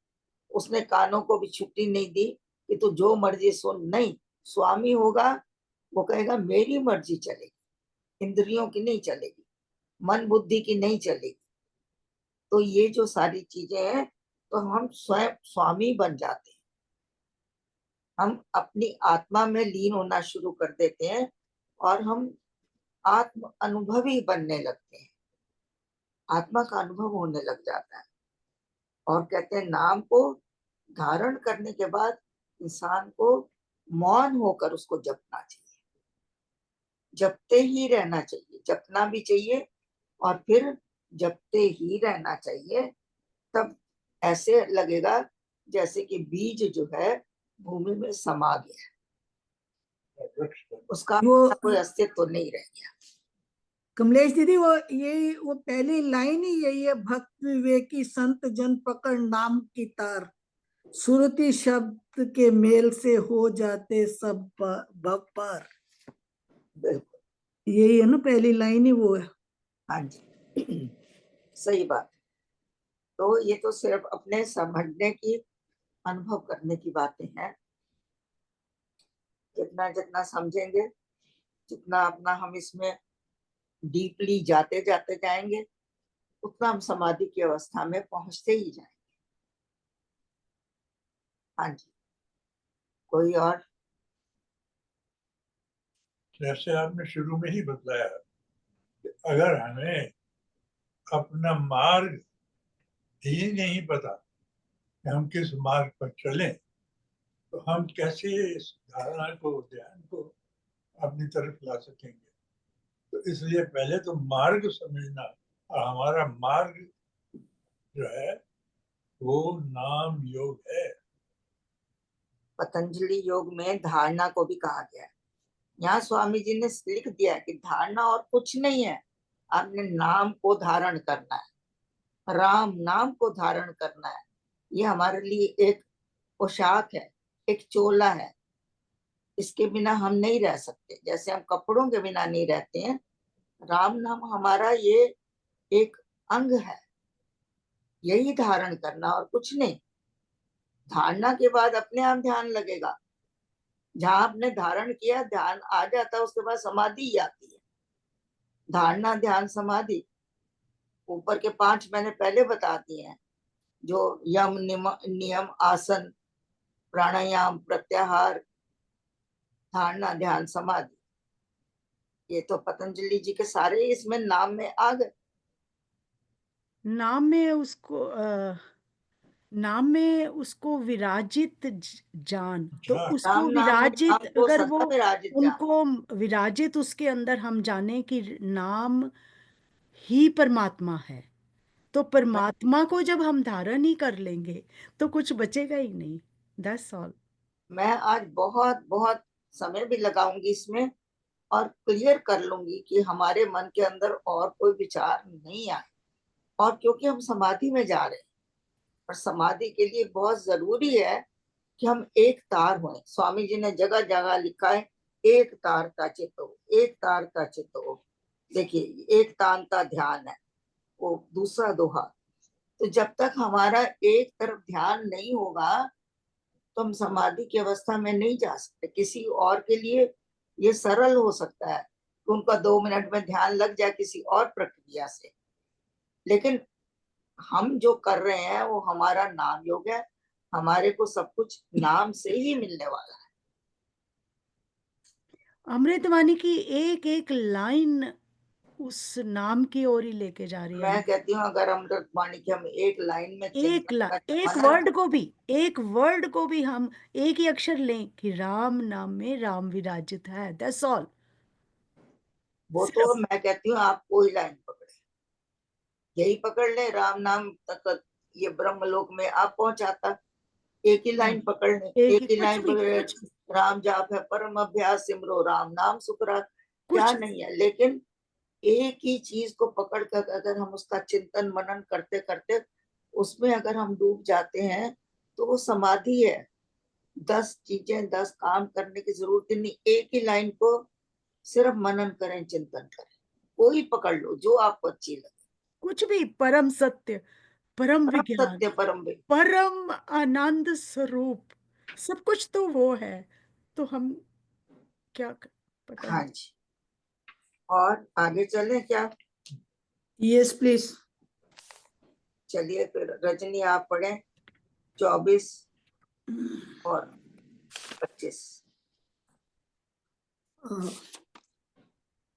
S2: उसने कानों को भी छुट्टी नहीं दी कि तू जो मर्जी सुन। नहीं, स्वामी होगा वो कहेगा मेरी मर्जी चलेगी, इंद्रियों की नहीं चलेगी, मन बुद्धि की नहीं चलेगी। तो ये जो सारी चीजें हैं, तो हम स्वयं स्वामी बन जाते हैं, हम अपनी आत्मा में लीन होना शुरू कर देते हैं और हम आत्म अनुभवी बनने लगते हैं, आत्मा का अनुभव होने लग जाता है। और कहते हैं नाम को धारण करने के बाद इंसान को मौन होकर उसको जपना चाहिए, जपते ही रहना चाहिए, जपना भी चाहिए और फिर जपते ही रहना चाहिए। तब ऐसे लगेगा जैसे कि बीज जो है भूमि में समा गया, उसका
S4: वो
S2: कोई अस्तित्व तो नहीं रह गया।
S4: कमलेश दीदी, वो पहली लाइन ही यही है, भक्त विवेकी संत जन पकड़ नाम की तार, सुरती शब्द के मेल से हो जाते सब भव पार।
S2: बिल्कुल,
S4: यही है ना, पहली लाइन ही वो है।
S2: हाँ जी, सही बात। तो ये तो सिर्फ अपने समझने की, अनुभव करने की बातें हैं। जितना जितना समझेंगे, जितना अपना हम इसमें डीपली जाते जाते जाएंगे, उतना हम समाधि की अवस्था में पहुंचते ही जाएंगे। हाँ जी, कोई और?
S3: जैसे आपने शुरू में ही बताया, अगर हमें अपना मार्ग ही नहीं पता कि हम किस मार्ग पर चलें, तो हम कैसे इस धारणा को, ध्यान को अपनी तरफ ला सकेंगे? तो इसलिए पहले तो मार्ग समझना, और हमारा मार्ग जो है वो नाम योग है।
S2: पतंजलि योग में धारणा को भी कहा गया है। यहाँ स्वामी जी ने लिख दिया है कि धारणा और कुछ नहीं है, आपने नाम को धारण करना है, राम नाम को धारण करना है। ये हमारे लिए एक पोशाक है, एक चोला है, इसके बिना हम नहीं रह सकते। जैसे हम कपड़ों के बिना नहीं रहते हैं, राम नाम हमारा ये एक अंग है, यही धारण करना और कुछ नहीं। धारणा के बाद अपने आप ध्यान लगेगा, जहां आपने धारण किया ध्यान आ जाता है, उसके बाद समाधि ही आती है। धारणा, ध्यान, समाधि, ऊपर के 5 मैंने पहले बता दिए हैं, जो यम नियम आसन प्राणायाम प्रत्याहार, धारणा ध्यान समाधि, ये तो पतंजलि जी के सारे इसमें नाम में आ गए।
S1: नाम में उसको विराजित जान, तो
S3: हाँ,
S1: उसको
S2: राम नाम में
S1: विराजित,
S2: आपको
S1: अगर वो
S2: सदा विराजित जान।
S1: उनको विराजित उसके अंदर हम जाने कि नाम ही परमात्मा है, तो परमात्मा को जब हम धारण ही कर लेंगे तो कुछ बचेगा ही नहीं। That's all.
S2: मैं आज बहुत बहुत समय भी लगाऊंगी इसमें और क्लियर कर लूंगी कि हमारे मन के अंदर और कोई विचार नहीं आए। और क्योंकि हम समाधि में जा रहे हैं, और समाधि के लिए बहुत जरूरी है कि हम एक तार हों। स्वामी जी ने जगह जगह लिखा है एक तारता चितो, एक तारता चितो। देखिए एक तानता ध्यान है, वो दूसरा दोहा। तो जब तक हमारा एक तरफ ध्यान नहीं होगा तो हम समाधि की अवस्था में नहीं जा सकते। किसी और के लिए ये सरल हो सकता है कि उनका 2 मिनट में ध्यान लग जाए किसी और प्रक्रिया से, लेकिन हम जो कर रहे हैं वो हमारा नाम योग है। हमारे को सब कुछ नाम से ही मिलने वाला है।
S1: अमृतवाणी की एक एक लाइन उस नाम की ओर ही लेके जा रही है।
S2: मैं कहती हूँ अगर अमृतवाणी की हम एक लाइन में चिंतन करें,
S1: एक
S2: मनन
S1: वर्ड को भी, एक वर्ड को भी हम एक ही अक्षर लें कि राम नाम में राम विराजित है, दैट्स ऑल।
S2: वो तो
S1: सिर्फ
S2: मैं कहती हूँ आप कोई लाइन पकड़े, यही पकड़ ले, राम नाम तक ये ब्रह्म लोक में आप पहुंचाता। एक ही लाइन पकड़ ले,
S1: एक
S2: एक ही
S1: कुछ
S2: लाइन
S1: भी
S2: पकड़ ले,
S1: कुछ
S2: राम जाप है परम अभ्यास सिमरो राम नाम सुखरा, क्या
S1: कुछ
S2: नहीं है। लेकिन एक ही चीज को पकड़ कर अगर हम उसका चिंतन मनन करते करते उसमें अगर हम डूब जाते हैं तो वो समाधि है। 10 चीजें 10 काम करने की जरूरत ही नहीं, एक ही लाइन को सिर्फ मनन करें, चिंतन करें, कोई पकड़ लो जो आपको अच्छी लगे।
S1: कुछ भी, परम सत्य, परम
S2: परम
S1: विज्ञान,
S2: सत्य परम वे।
S1: परम आनंद स्वरूप, सब कुछ तो वो है। तो हम क्या पता
S2: हाँ
S1: नहीं।
S2: जी, और आगे चलें क्या?
S4: Yes please.
S2: चलिए फिर रजनी आप पढ़ें 24 और 25।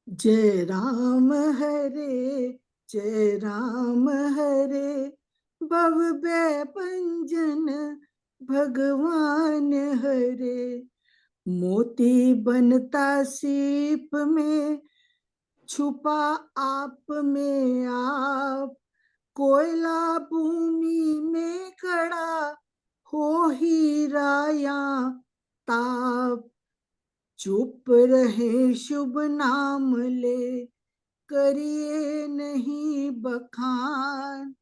S4: जय राम हरे, जय राम हरे, भव भय भंजन भगवान हरे। मोती बनता सीप में, छुपा आप में आप, कोयला भूमि में खड़ा, हो हीरा या ताप। चुप रहे शुभ नाम ले, करिए नहीं बखान,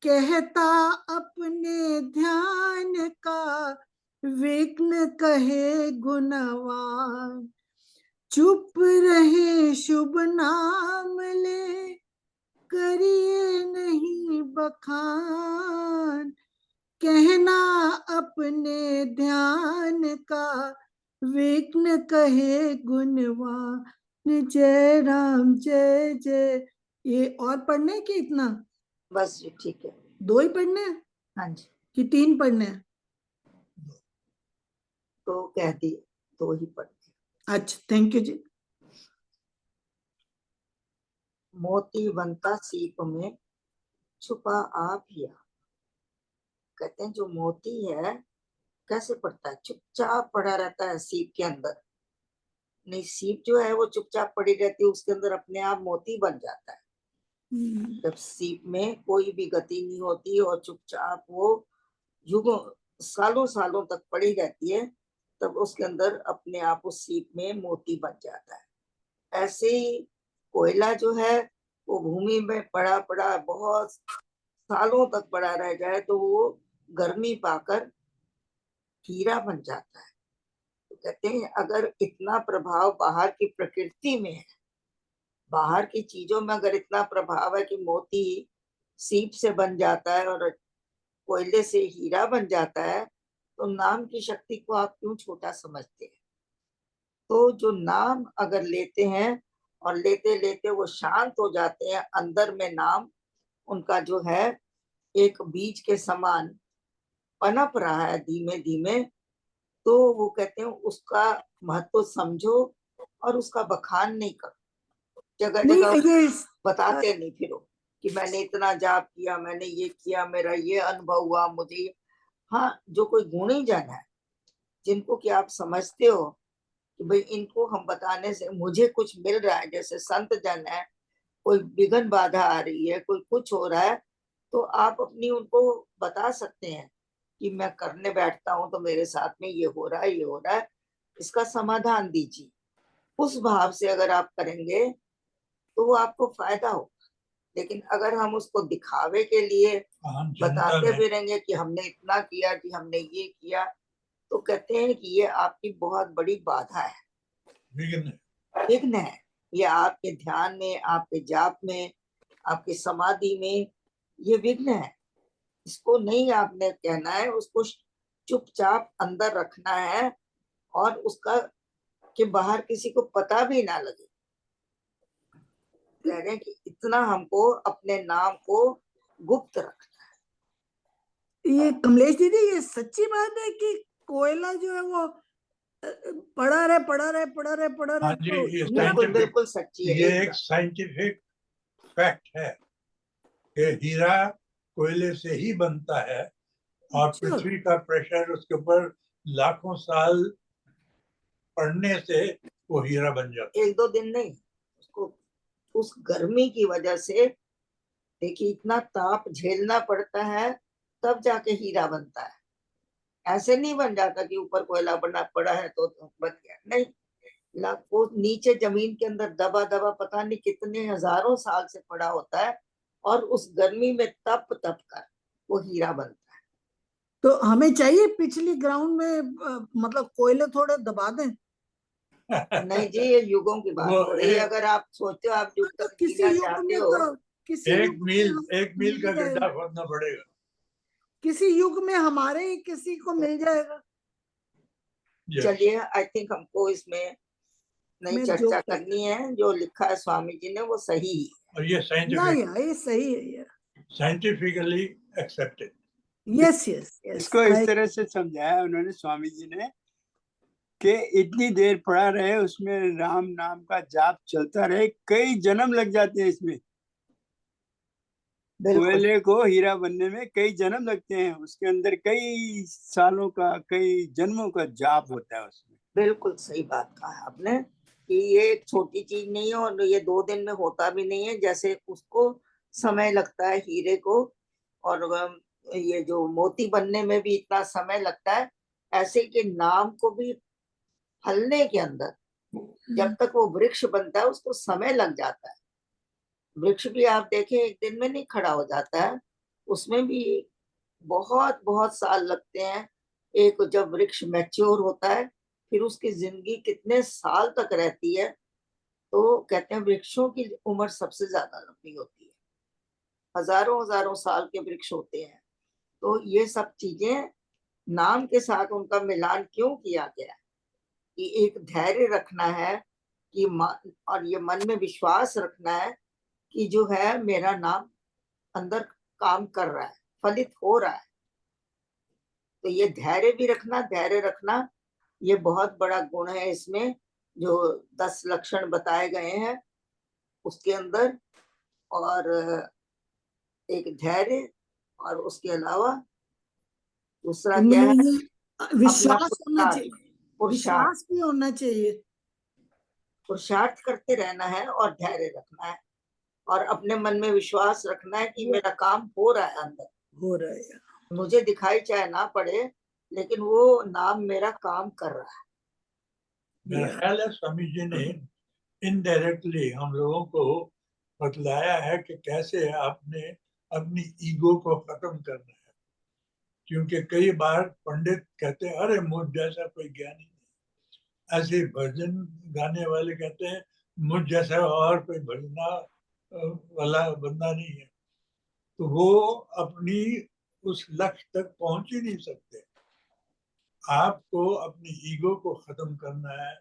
S4: कहता अपने ध्यान का, विघ्न कहे गुणवान। चुप रहे शुभ नाम ले, करिए नहीं बखान, कहना अपने ध्यान का, विघ्न कहे गुणवान। जय राम जय जय। ये और पढ़ने की इतना?
S2: बस जी ठीक है।
S4: 2 ही पढ़ने हैं
S2: हाँ जी,
S4: कि 3 पढ़ने हैं?
S2: तो कह दिए 2 ही पढ़ते।
S4: अच्छा थैंक यू जी।
S2: मोती बनता सीप में, छुपा आप ही आप। कहते हैं जो मोती है कैसे पड़ता है, चुपचाप पड़ा रहता है सीप के अंदर। नहीं, सीप जो है वो चुपचाप पड़ी रहती है, उसके अंदर अपने आप मोती बन जाता है। जब सीप में कोई भी गति नहीं होती और चुपचाप वो युगों सालों सालों तक पड़ी रहती है, तब उसके अंदर अपने आप उस सीप में मोती बन जाता है। ऐसे ही कोयला जो है वो भूमि में पड़ा पड़ा बहुत सालों तक पड़ा रह जाए तो वो गर्मी पाकर हीरा बन जाता है। तो कहते हैं अगर इतना प्रभाव बाहर की प्रकृति में है, बाहर की चीजों में अगर इतना प्रभाव है कि मोती सीप से बन जाता है और कोयले से हीरा बन जाता है, तो नाम की शक्ति को आप क्यों छोटा समझते हैं? तो जो नाम अगर लेते हैं और लेते लेते वो शांत हो जाते हैं, अंदर में नाम उनका जो है एक बीज के समान पनप रहा है धीमे धीमे, तो वो कहते हैं उसका महत्व समझो और उसका बखान नहीं करो। जगह जगह
S4: नहीं ये
S2: बताते नहीं फिरो कि मैंने इतना जाप किया, मैंने ये किया, मेरा ये अनुभव हुआ मुझे। हाँ, जो कोई गुणी जन है जिनको कि आप समझते हो कि भाई इनको हम बताने से मुझे कुछ मिल रहा है, जैसे संत जन है, कोई विघ्न बाधा आ रही है, कोई कुछ हो रहा है, तो आप अपनी उनको बता सकते हैं कि मैं करने बैठता हूँ तो मेरे साथ में ये हो रहा है, ये हो रहा है, इसका समाधान दीजिए। उस भाव से अगर आप करेंगे तो वो आपको फायदा होगा। लेकिन अगर हम उसको दिखावे के लिए बताते फिरेंगे कि हमने इतना किया, कि हमने ये किया, तो कहते हैं कि ये आपकी बहुत बड़ी बाधा है।
S3: विघ्न
S2: विघ्न है। ये आपके ध्यान में, आपके जाप में, आपकी समाधि में ये विघ्न है। इसको नहीं आपने कहना है, उसको चुपचाप अंदर रखना है और उसका कि बाहर किसी को पता भी ना लगे। कह रहे हैं कि इतना हमको अपने नाम को गुप्त रखना है।
S4: ये कमलेश दीदी, ये सच्ची बात है कि कोयला जो है वो पड़ा रहे
S3: हाँ
S4: तो
S3: जी, ये
S4: हीरा
S2: बिल्कुल
S3: साइंटिफिक,
S2: बिल्कुल सच्ची है।
S3: ये
S2: एक
S3: एक साइंटिफिक फैक्ट है कि हीरा कोयले से ही बनता है और
S4: अच्छा,
S3: पृथ्वी का प्रेशर उसके ऊपर लाखों साल पड़ने से वो हीरा बन जाता है।
S2: एक दो दिन नहीं, उसको उस गर्मी की वजह से देखिए इतना ताप झेलना पड़ता है, तब जाके हीरा बनता है। ऐसे नहीं बन जाता कि ऊपर कोयला बना पड़ा है तो बन गया, नहीं। वो नीचे जमीन के अंदर दबा दबा पता नहीं कितने हजारों साल से पड़ा होता है और उस गर्मी में तप तप कर वो हीरा बनता है।
S4: तो हमें चाहिए पिछली ग्राउंड में मतलब कोयले थोड़े दबा दें।
S2: नहीं जी, ये युगों की बात
S3: वो
S2: हो रही है। अगर आप सोचते हो आप युग
S4: तो
S2: तक जीना चाहते हो,
S4: किसी युग में
S3: एक मील का
S4: मिल जाएगा।
S3: गड्ढा खोदना पड़ेगा।
S4: किसी युग में हमारे ही किसी को मिल जाएगा।
S3: Yes.
S2: चलिए आई थिंक हमको इसमें नई
S4: मैं
S2: चर्चा
S4: जोक
S2: करनी है। जो लिखा है स्वामी जी ने वो सही है।
S3: और ये
S4: या ये सही है यार।
S3: Scientifically accepted.
S4: Yes yes yes.
S6: इसको इस तरह से समझाया उन्होंने स्वामी जी ने कि इतनी देर पड़ा रहे, उसमें राम नाम का जाप चलता रहे, कई जन्म लग जाते हैं इसमें।
S2: बिल्कुल
S6: कोयले को हीरा बनने में कई जन्म लगते हैं, उसके अंदर कई सालों का, कई जन्मों का जाप होता है उसमें।
S2: बिल्कुल सही बात कहा आपने कि ये एक छोटी चीज नहीं है और ये 2 दिन में होता भी नहीं है। जैसे उसको समय लगता है हीरे को, और ये जो मोती बनने में भी इतना समय लगता है, ऐसे कि नाम को भी फलने के अंदर जब तक वो वृक्ष बनता है उसको समय लग जाता है। वृक्ष भी आप देखें एक दिन में नहीं खड़ा हो जाता है, उसमें भी बहुत बहुत साल लगते हैं। एक जब वृक्ष मैच्योर होता है फिर उसकी जिंदगी कितने साल तक रहती है। तो कहते हैं वृक्षों की उम्र सबसे ज्यादा लंबी होती है, हजारों हजारों साल के वृक्ष होते हैं। तो ये सब चीजें नाम के साथ उनका मिलान क्यों किया गया है कि एक धैर्य रखना है कि और ये मन में विश्वास रखना है कि जो है मेरा नाम अंदर काम कर रहा है, फलित हो रहा है। तो ये धैर्य रखना ये बहुत बड़ा गुण है इसमें। जो 10 लक्षण बताए गए हैं उसके अंदर, और एक धैर्य, और उसके अलावा दूसरा क्या है, अपना
S4: विश्वास होना चाहिए,
S2: पुरुषार्थ
S4: विश्वास भी होना चाहिए।
S2: पुरुषार्थ करते रहना है और धैर्य रखना है और अपने मन में विश्वास रखना है कि मेरा काम हो रहा है अंदर,
S4: हो रहा है।
S2: मुझे दिखाई चाहे ना पड़े लेकिन वो नाम मेरा काम कर रहा है।
S3: मेरा ख्याल है स्वामी जी ने इनडायरेक्टली हम लोगों को बतलाया है कि कैसे आपने अपनी ईगो को खत्म करना है। क्योंकि कई बार पंडित कहते हैं अरे मुझ जैसा कोई ज्ञानी नहीं, ऐसे भजन गाने वाले कहते हैं मुझ जैसा और कोई भजना वाला बंदा नहीं है। तो वो अपनी उस लक्ष्य तक पहुंच ही नहीं सकते। आपको अपनी ईगो को खत्म करना है।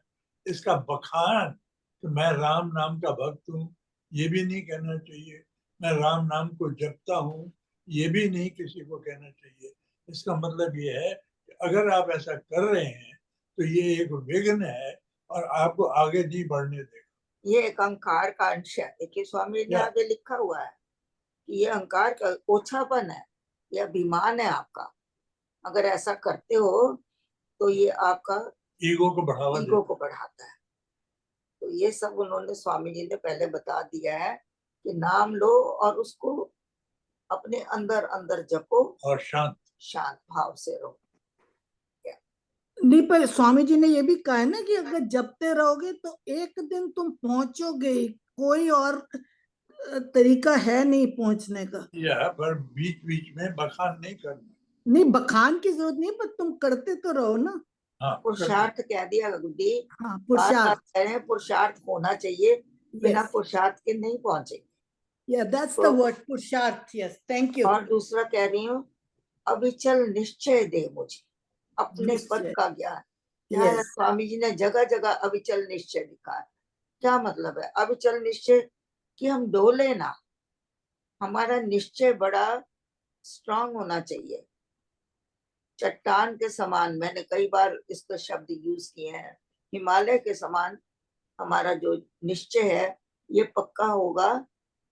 S3: इसका बखान कि मैं राम नाम का भक्त हूँ ये भी नहीं कहना चाहिए, मैं राम नाम को जपता हूँ ये भी नहीं किसी को कहना चाहिए। इसका मतलब ये है कि अगर आप ऐसा कर रहे हैं तो ये एक विघ्न है और आपको आगे नहीं बढ़ने देगा।
S2: ये एक अहंकार का अंश है। देखिए स्वामी ने आगे लिखा हुआ है कि ये अहंकार का ओछापन है, ये अभिमान है आपका। अगर ऐसा करते हो तो ये आपका
S3: ईगो को
S2: बढ़ाता है। तो ये सब उन्होंने स्वामी जी ने पहले बता दिया है कि नाम लो और उसको अपने अंदर अंदर जपो
S3: और
S2: शांत भाव से रहो।
S4: नहीं, पर स्वामी जी ने ये भी कहा है ना कि अगर जपते रहोगे तो एक दिन तुम पहुंचोगे, कोई और तरीका है नहीं पहुंचने का।
S3: या पर बीच बीच में बखान नहीं करना।
S4: नहीं, बखान की जरूरत नहीं, पर तुम करते तो रहो ना।
S3: हाँ
S2: पुरुषार्थ कह दिया गुड्डी,
S4: हाँ
S2: बार बार
S4: पुरुषार्थ,
S2: कह रहे हैं पुरुषार्थ होना चाहिए, बिना
S4: यस
S2: पुरुषार्थ के नहीं पहुंचेंगे।
S4: या दैट्स द
S2: तो
S4: वर्ड पुरुषार्थ, यस थैंक यू।
S2: और दूसरा कह रही हूँ, अविचल निश्चय दे मुझे अपने पद
S4: निश्चय,
S2: का ज्ञान। क्या है,
S4: यस
S2: स्वामी जी ने जगह जगह अविचल निश्चय लिखा है। क्या मतलब है अविचल निश्चय? कि हम डोले ना, हमारा निश्चय बड़ा स्ट्रांग होना चाहिए, चट्टान के समान। मैंने कई बार इसका शब्द यूज किए हैं, हिमालय के समान हमारा जो निश्चय है ये पक्का होगा,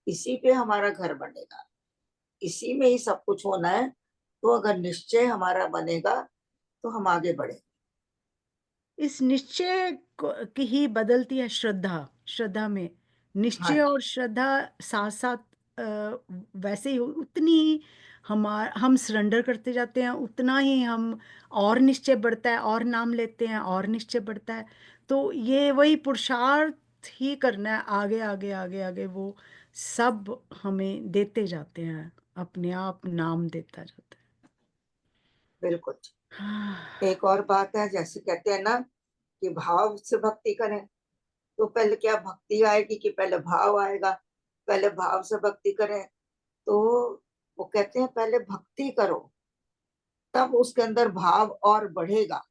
S2: इसी पे हमारा घर बनेगा, इसी में ही सब कुछ होना है। तो अगर निश्चय हमारा बनेगा तो हम आगे बढ़े।
S1: इस निश्चय की ही बदलती है श्रद्धा। श्रद्धा में निश्चय
S2: हाँ
S1: और श्रद्धा साथ साथ वैसे ही उतनी ही हम सरेंडर करते जाते हैं, उतना ही हम और निश्चय बढ़ता है, और नाम लेते हैं और निश्चय बढ़ता है। तो ये वही पुरुषार्थ ही करना है, आगे आगे आगे आगे वो सब हमें देते जाते हैं, अपने आप नाम देता जाता
S2: बिल्कुल।
S1: है।
S2: एक और बात है, जैसे कहते हैं ना कि भाव से भक्ति करें, तो पहले क्या भक्ति आएगी कि पहले भाव आएगा? पहले भाव से भक्ति करें तो वो कहते हैं पहले भक्ति करो, तब उसके अंदर भाव और बढ़ेगा।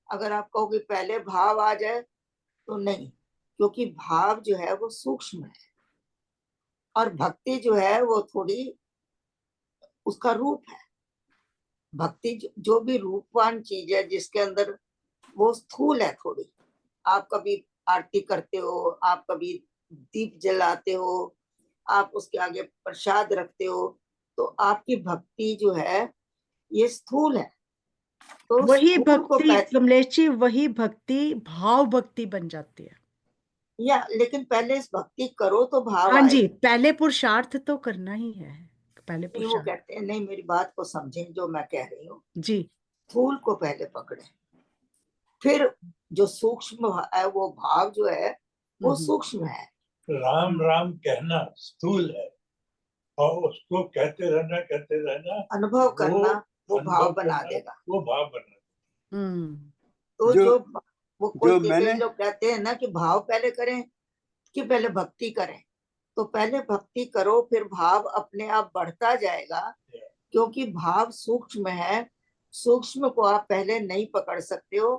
S2: अगर आप कहोगे पहले भाव आ जाए तो नहीं, क्योंकि भाव जो है वो सूक्ष्म है और भक्ति जो है वो थोड़ी उसका रूप है। भक्ति जो भी रूपवान चीज है जिसके अंदर, वो स्थूल है थोड़ी। आप कभी आरती करते हो, आप कभी दीप जलाते हो, आप उसके आगे प्रसाद रखते हो, तो आपकी भक्ति जो है ये स्थूल है। तो
S1: वही
S2: स्थूल को
S1: भक्ति कमलेश जी, वही भक्ति भाव भक्ति बन जाती है।
S2: या लेकिन पहले इस भक्ति करो तो भाव
S1: हाँ जी,
S2: आएगा।
S1: पहले पुरुषार्थ तो करना ही है, पहले
S2: नहीं, वो
S1: पुरुषार्थ।
S2: कहते हैं नहीं, मेरी बात को समझें जो मैं कह रही हूँ।
S1: जी।
S2: स्थूल को पहले पकड़े, फिर जो सूक्ष्म है वो भाव जो है वो सूक्ष्म है।
S3: राम राम कहना स्थूल है, और उसको कहते रहना
S2: अनुभव करना वो भाव
S3: अनुभव
S2: बना
S3: करना,
S2: देगा।
S3: वो भाव बनना।
S2: तो
S6: जो
S2: जो वो
S6: जो
S2: कई
S6: मैंने
S2: लोग कहते हैं ना कि भाव पहले करें कि पहले भक्ति करें, तो पहले भक्ति करो फिर भाव अपने आप बढ़ता जाएगा, क्योंकि भाव सूक्ष्म है। सूक्ष्म को आप पहले नहीं पकड़ सकते हो,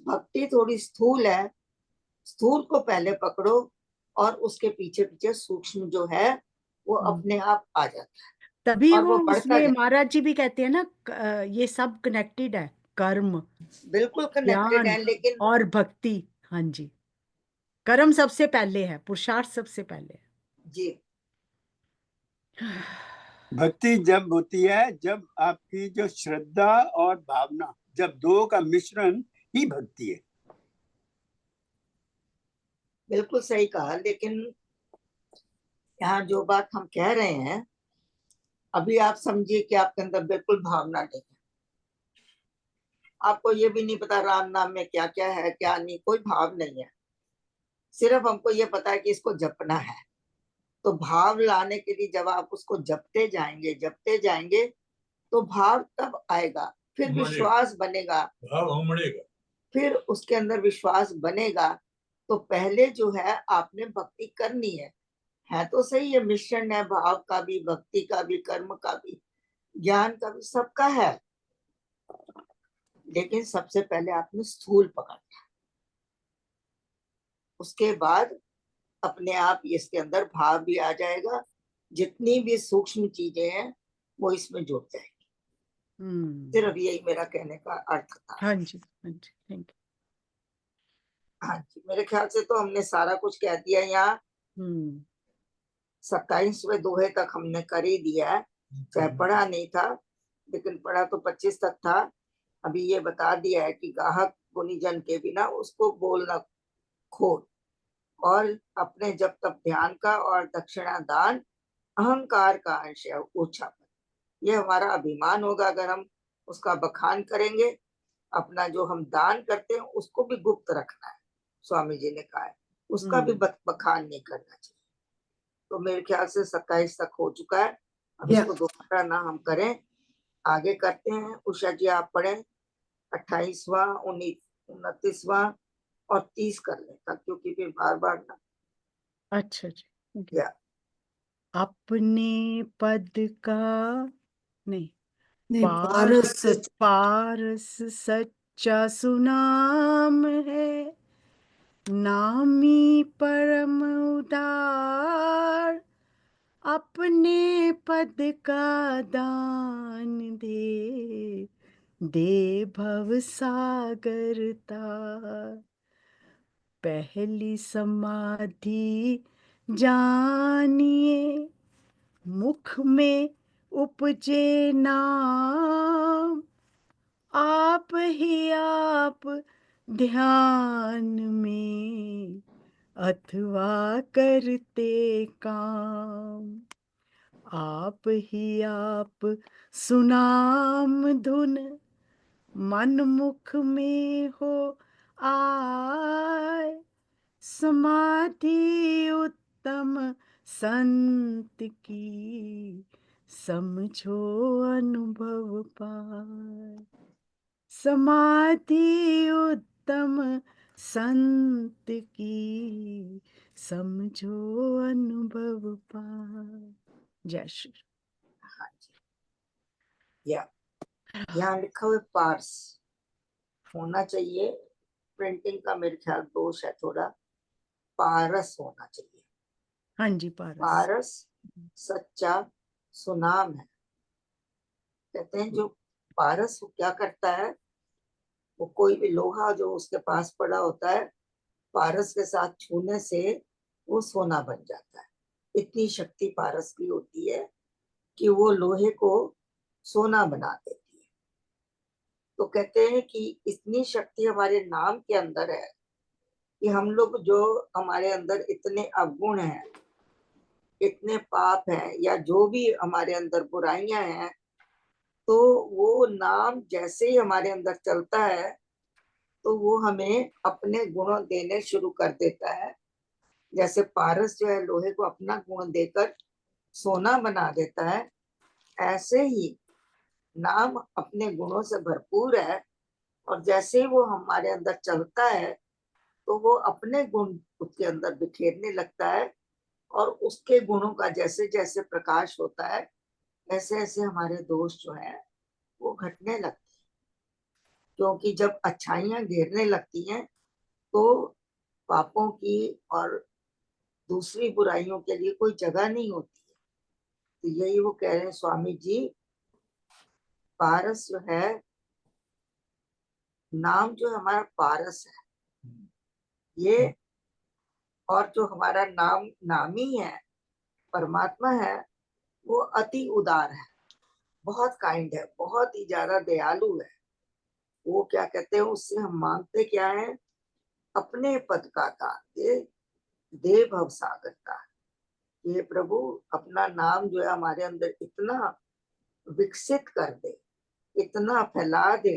S2: भक्ति थोड़ी स्थूल है, स्थूल को पहले पकड़ो और उसके पीछे पीछे सूक्ष्म जो है वो अपने आप आ जाता है
S1: तभी
S2: और
S1: वो
S2: वो बढ़ता
S1: उसमें
S2: जाए।
S1: महाराज जी भी कहते हैं ना, ये सब कनेक्टेड है, कर्म,
S2: बिल्कुल कनेक्टेड
S1: ज्ञान
S2: है, लेकिन
S1: और भक्ति। हाँ जी, कर्म सबसे पहले है, पुरुषार्थ सबसे पहले है।
S2: जी
S6: भक्ति जब होती है जब आपकी जो श्रद्धा और भावना, जब दो का मिश्रण ही भक्ति है।
S2: बिल्कुल सही कहा। लेकिन यहाँ जो बात हम कह रहे हैं, अभी आप समझिए कि आपके अंदर बिल्कुल भावना नहीं है, आपको ये भी नहीं पता राम नाम में क्या क्या है क्या नहीं, कोई भाव नहीं है, सिर्फ हमको ये पता है कि इसको जपना है। तो भाव लाने के लिए जब आप उसको जपते जाएंगे तो भाव तब आएगा, फिर विश्वास बनेगा,
S3: भाव उमड़ेगा।
S2: फिर उसके अंदर विश्वास बनेगा। तो पहले जो है आपने भक्ति करनी है तो सही, ये मिश्रण है भाव का भी, भक्ति का भी, कर्म का भी, ज्ञान का भी, सबका है। लेकिन सबसे पहले आपने स्थूल पकड़ना, उसके बाद अपने आप इसके अंदर भाव भी आ जाएगा, जितनी भी सूक्ष्म चीजें हैं वो इसमें जुड़ जाएगी। सिर्फ यही मेरा कहने का अर्थ था।
S1: हाँ जी, हाँ जी, थैंक
S2: हाँ जी, मेरे ख्याल से तो हमने सारा कुछ कह दिया। यहाँ
S1: यू।
S2: 27वें दोहे तक हमने कर ही दिया है, चाहे पढ़ा नहीं था, लेकिन पढ़ा तो 25 तक था। अभी ये बता दिया है कि गाहक गुणीजन के बिना उसको बोलना खोल, और अपने जब तब ध्यान का और दक्षिणा दान अहंकार का अंश है ऊंचापन। ये हमारा अभिमान होगा अगर हम उसका बखान करेंगे। अपना जो हम दान करते हैं उसको भी गुप्त रखना है, स्वामी जी ने कहा है, उसका भी बखान नहीं करना चाहिए। तो मेरे ख्याल से 27 तक हो चुका है, अब इसको दोबारा ना हम करें, आगे करते हैं। उषा जी आप पढ़ें। 28वां, 29वां और 30 कर लेता, क्योंकि फिर बार बार ना।
S1: अच्छा जी।
S2: या
S1: अपने पद का नहीं,
S4: नहीं,
S1: पारस
S4: पारस सच।
S1: पारस सच्चा सुनाम है, नामी परम उदार, अपने पद का दान दे, दे भव सागर तार। पहली समाधि जानिए, मुख में उपजे नाम, आप ही आप ध्यान में, अथवा करते काम। आप ही आप सुनाम धुन, मन मुख में हो आए, समाधि उत्तम संत की, समझो अनुभव पाए। समाधि उत्तम संत की, समझो अनुभव पाए। जय श्री
S2: हाँ जी। या यहाँ लिखा हुआ पार्स होना चाहिए, प्रिंटिंग का मेरे ख्याल दोष है थोड़ा, पारस होना चाहिए।
S1: हाँ जी, पारस।
S2: पारस सच्चा सुनाम है। कहते हैं जो पारस वो क्या करता है, वो कोई भी लोहा जो उसके पास पड़ा होता है, पारस के साथ छूने से वो सोना बन जाता है। इतनी शक्ति पारस की होती है कि वो लोहे को सोना बना देती है। तो कहते हैं कि इतनी शक्ति हमारे नाम के अंदर है कि हम लोग जो हमारे अंदर इतने अवगुण हैं, इतने पाप हैं, या जो भी हमारे अंदर बुराइयां हैं, तो वो नाम जैसे ही हमारे अंदर चलता है तो वो हमें अपने गुण देने शुरू कर देता है। जैसे पारस जो है लोहे को अपना गुण देकर सोना बना देता है, ऐसे ही नाम अपने गुणों से भरपूर है, और जैसे ही वो हमारे अंदर चलता है तो वो अपने गुण उसके अंदर बिखेरने लगता है, और उसके गुणों का जैसे जैसे प्रकाश होता है, ऐसे ऐसे हमारे दोष जो है वो घटने लगते हैं। क्योंकि जब अच्छाइयां घेरने लगती हैं तो पापों की और दूसरी बुराइयों के लिए कोई जगह नहीं होती है। तो यही वो कह रहे हैं स्वामी जी, पारस जो है, नाम जो हमारा पारस है ये, और जो हमारा नामी है, परमात्मा है, वो अति उदार है, बहुत काइंड है, बहुत ही ज्यादा दयालु है। वो क्या कहते हैं, उससे हम मांगते क्या है, अपने पद का दान दे, दे भव सागर का। ये प्रभु अपना नाम जो है हमारे अंदर इतना विकसित कर दे, इतना फैला दे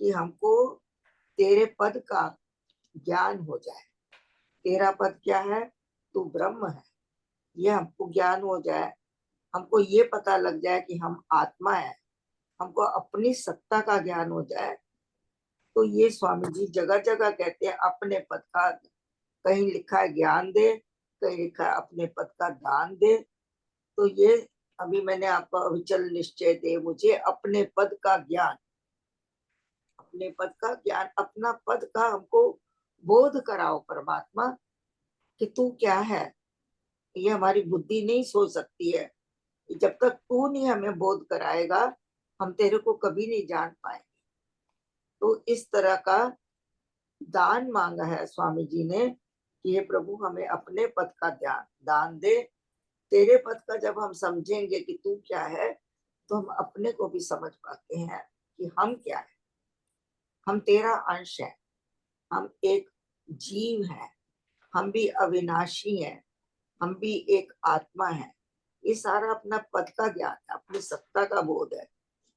S2: कि हमको तेरे पद का ज्ञान हो जाए। तेरा पद क्या है, तू ब्रह्म है, ये हमको ज्ञान हो जाए। हमको ये पता लग जाए कि हम आत्मा है, हमको अपनी सत्ता का ज्ञान हो जाए। तो ये स्वामी जी जगह जगह कहते हैं अपने पद का, कहीं लिखा है ज्ञान दे, कहीं लिखा है अपने पद का दान दे। तो ये अभी मैंने आपको अविचल निश्चय दे मुझे अपने पद का ज्ञान, अपने पद का ज्ञान, अपना पद का हमको बोध कराओ परमात्मा, कि तू क्या है। ये हमारी बुद्धि नहीं सोच सकती है। जब तक तू नहीं हमें बोध कराएगा, हम तेरे को कभी नहीं जान पाएंगे। तो इस तरह का दान मांगा है स्वामी जी ने कि हे प्रभु हमें अपने पद का दान दे। तेरे पद का जब हम समझेंगे कि तू क्या है, तो हम अपने को भी समझ पाते हैं कि हम क्या है। हम तेरा अंश है, हम एक जीव है, हम भी अविनाशी हैं, हम भी एक आत्मा है। ये सारा अपना पद का ज्ञान है, अपनी सत्ता का बोध है,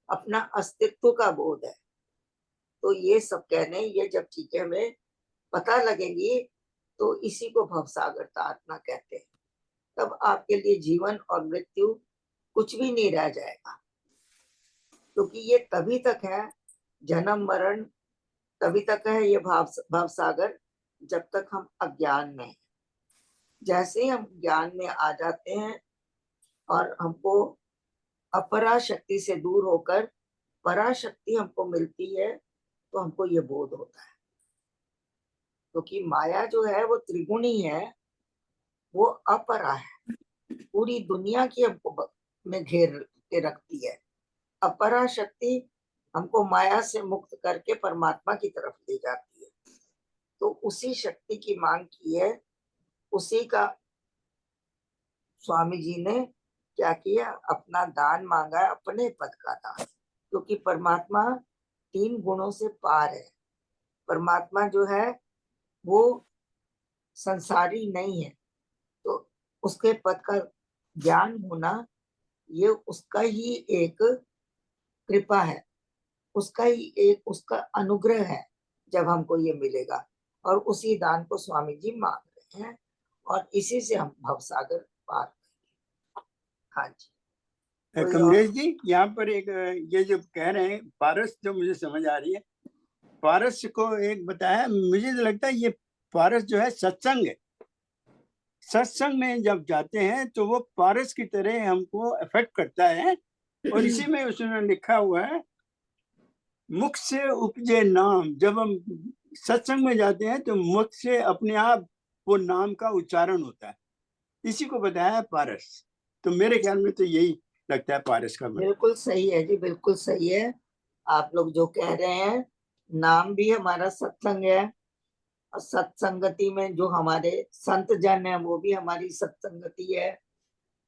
S2: अपना अस्तित्व का बोध है। तो ये सब कहने, ये जब चीजें हमें पता लगेंगी तो इसी को भवसागर तारना कहते हैं। तब आपके लिए जीवन और मृत्यु कुछ भी नहीं रह जाएगा, क्योंकि ये तभी तक है जन्म मरण तभी तक है ये भव सागर जब तक हम अज्ञान में हैं। जैसे ही हम ज्ञान में आ जाते हैं और हमको अपरा शक्ति से दूर होकर पराशक्ति हमको मिलती है, तो हमको ये बोध होता है। क्योंकि माया जो है वो त्रिगुणी है, वो अपरा है, पूरी दुनिया की हमको में घेर के रखती है। अपरा शक्ति हमको माया से मुक्त करके परमात्मा की तरफ ले जाती है। तो उसी शक्ति की मांग की है, उसी का स्वामी जी ने क्या किया, अपना दान मांगा है, अपने पद का दान। क्योंकि परमात्मा 3 गुणों से पार है। परमात्मा जो है वो संसारी नहीं है, तो उसके पद का ज्ञान होना ये उसका ही एक कृपा है, उसका ही एक उसका अनुग्रह है जब हमको ये मिलेगा। और उसी दान को स्वामी जी मांग रहे हैं और इसी से हम भवसागर पार करेंगे। हाँ जी।
S6: कमलेश जी, यहाँ पर एक ये जो कह रहे हैं पारस, जो मुझे समझ आ रही है, पारस को एक बताया, मुझे तो लगता है ये पारस जो है सत्संग है। सत्संग में जब जाते हैं तो वो पारस की तरह हमको अफेक्ट करता है। और इसी में उसने लिखा हुआ है, मुख से उपजे नाम। जब हम सत्संग में जाते हैं तो मुख से अपने आप वो नाम का उच्चारण होता है। इसी को बताया है पारस। तो मेरे ख्याल में तो यही लगता है पारस का मतलब।
S2: बिल्कुल सही है जी, बिल्कुल सही है आप लोग जो कह रहे हैं। नाम भी हमारा सत्संग है, और सत्संगति में जो हमारे संत जन है वो भी हमारी सत्संगति है।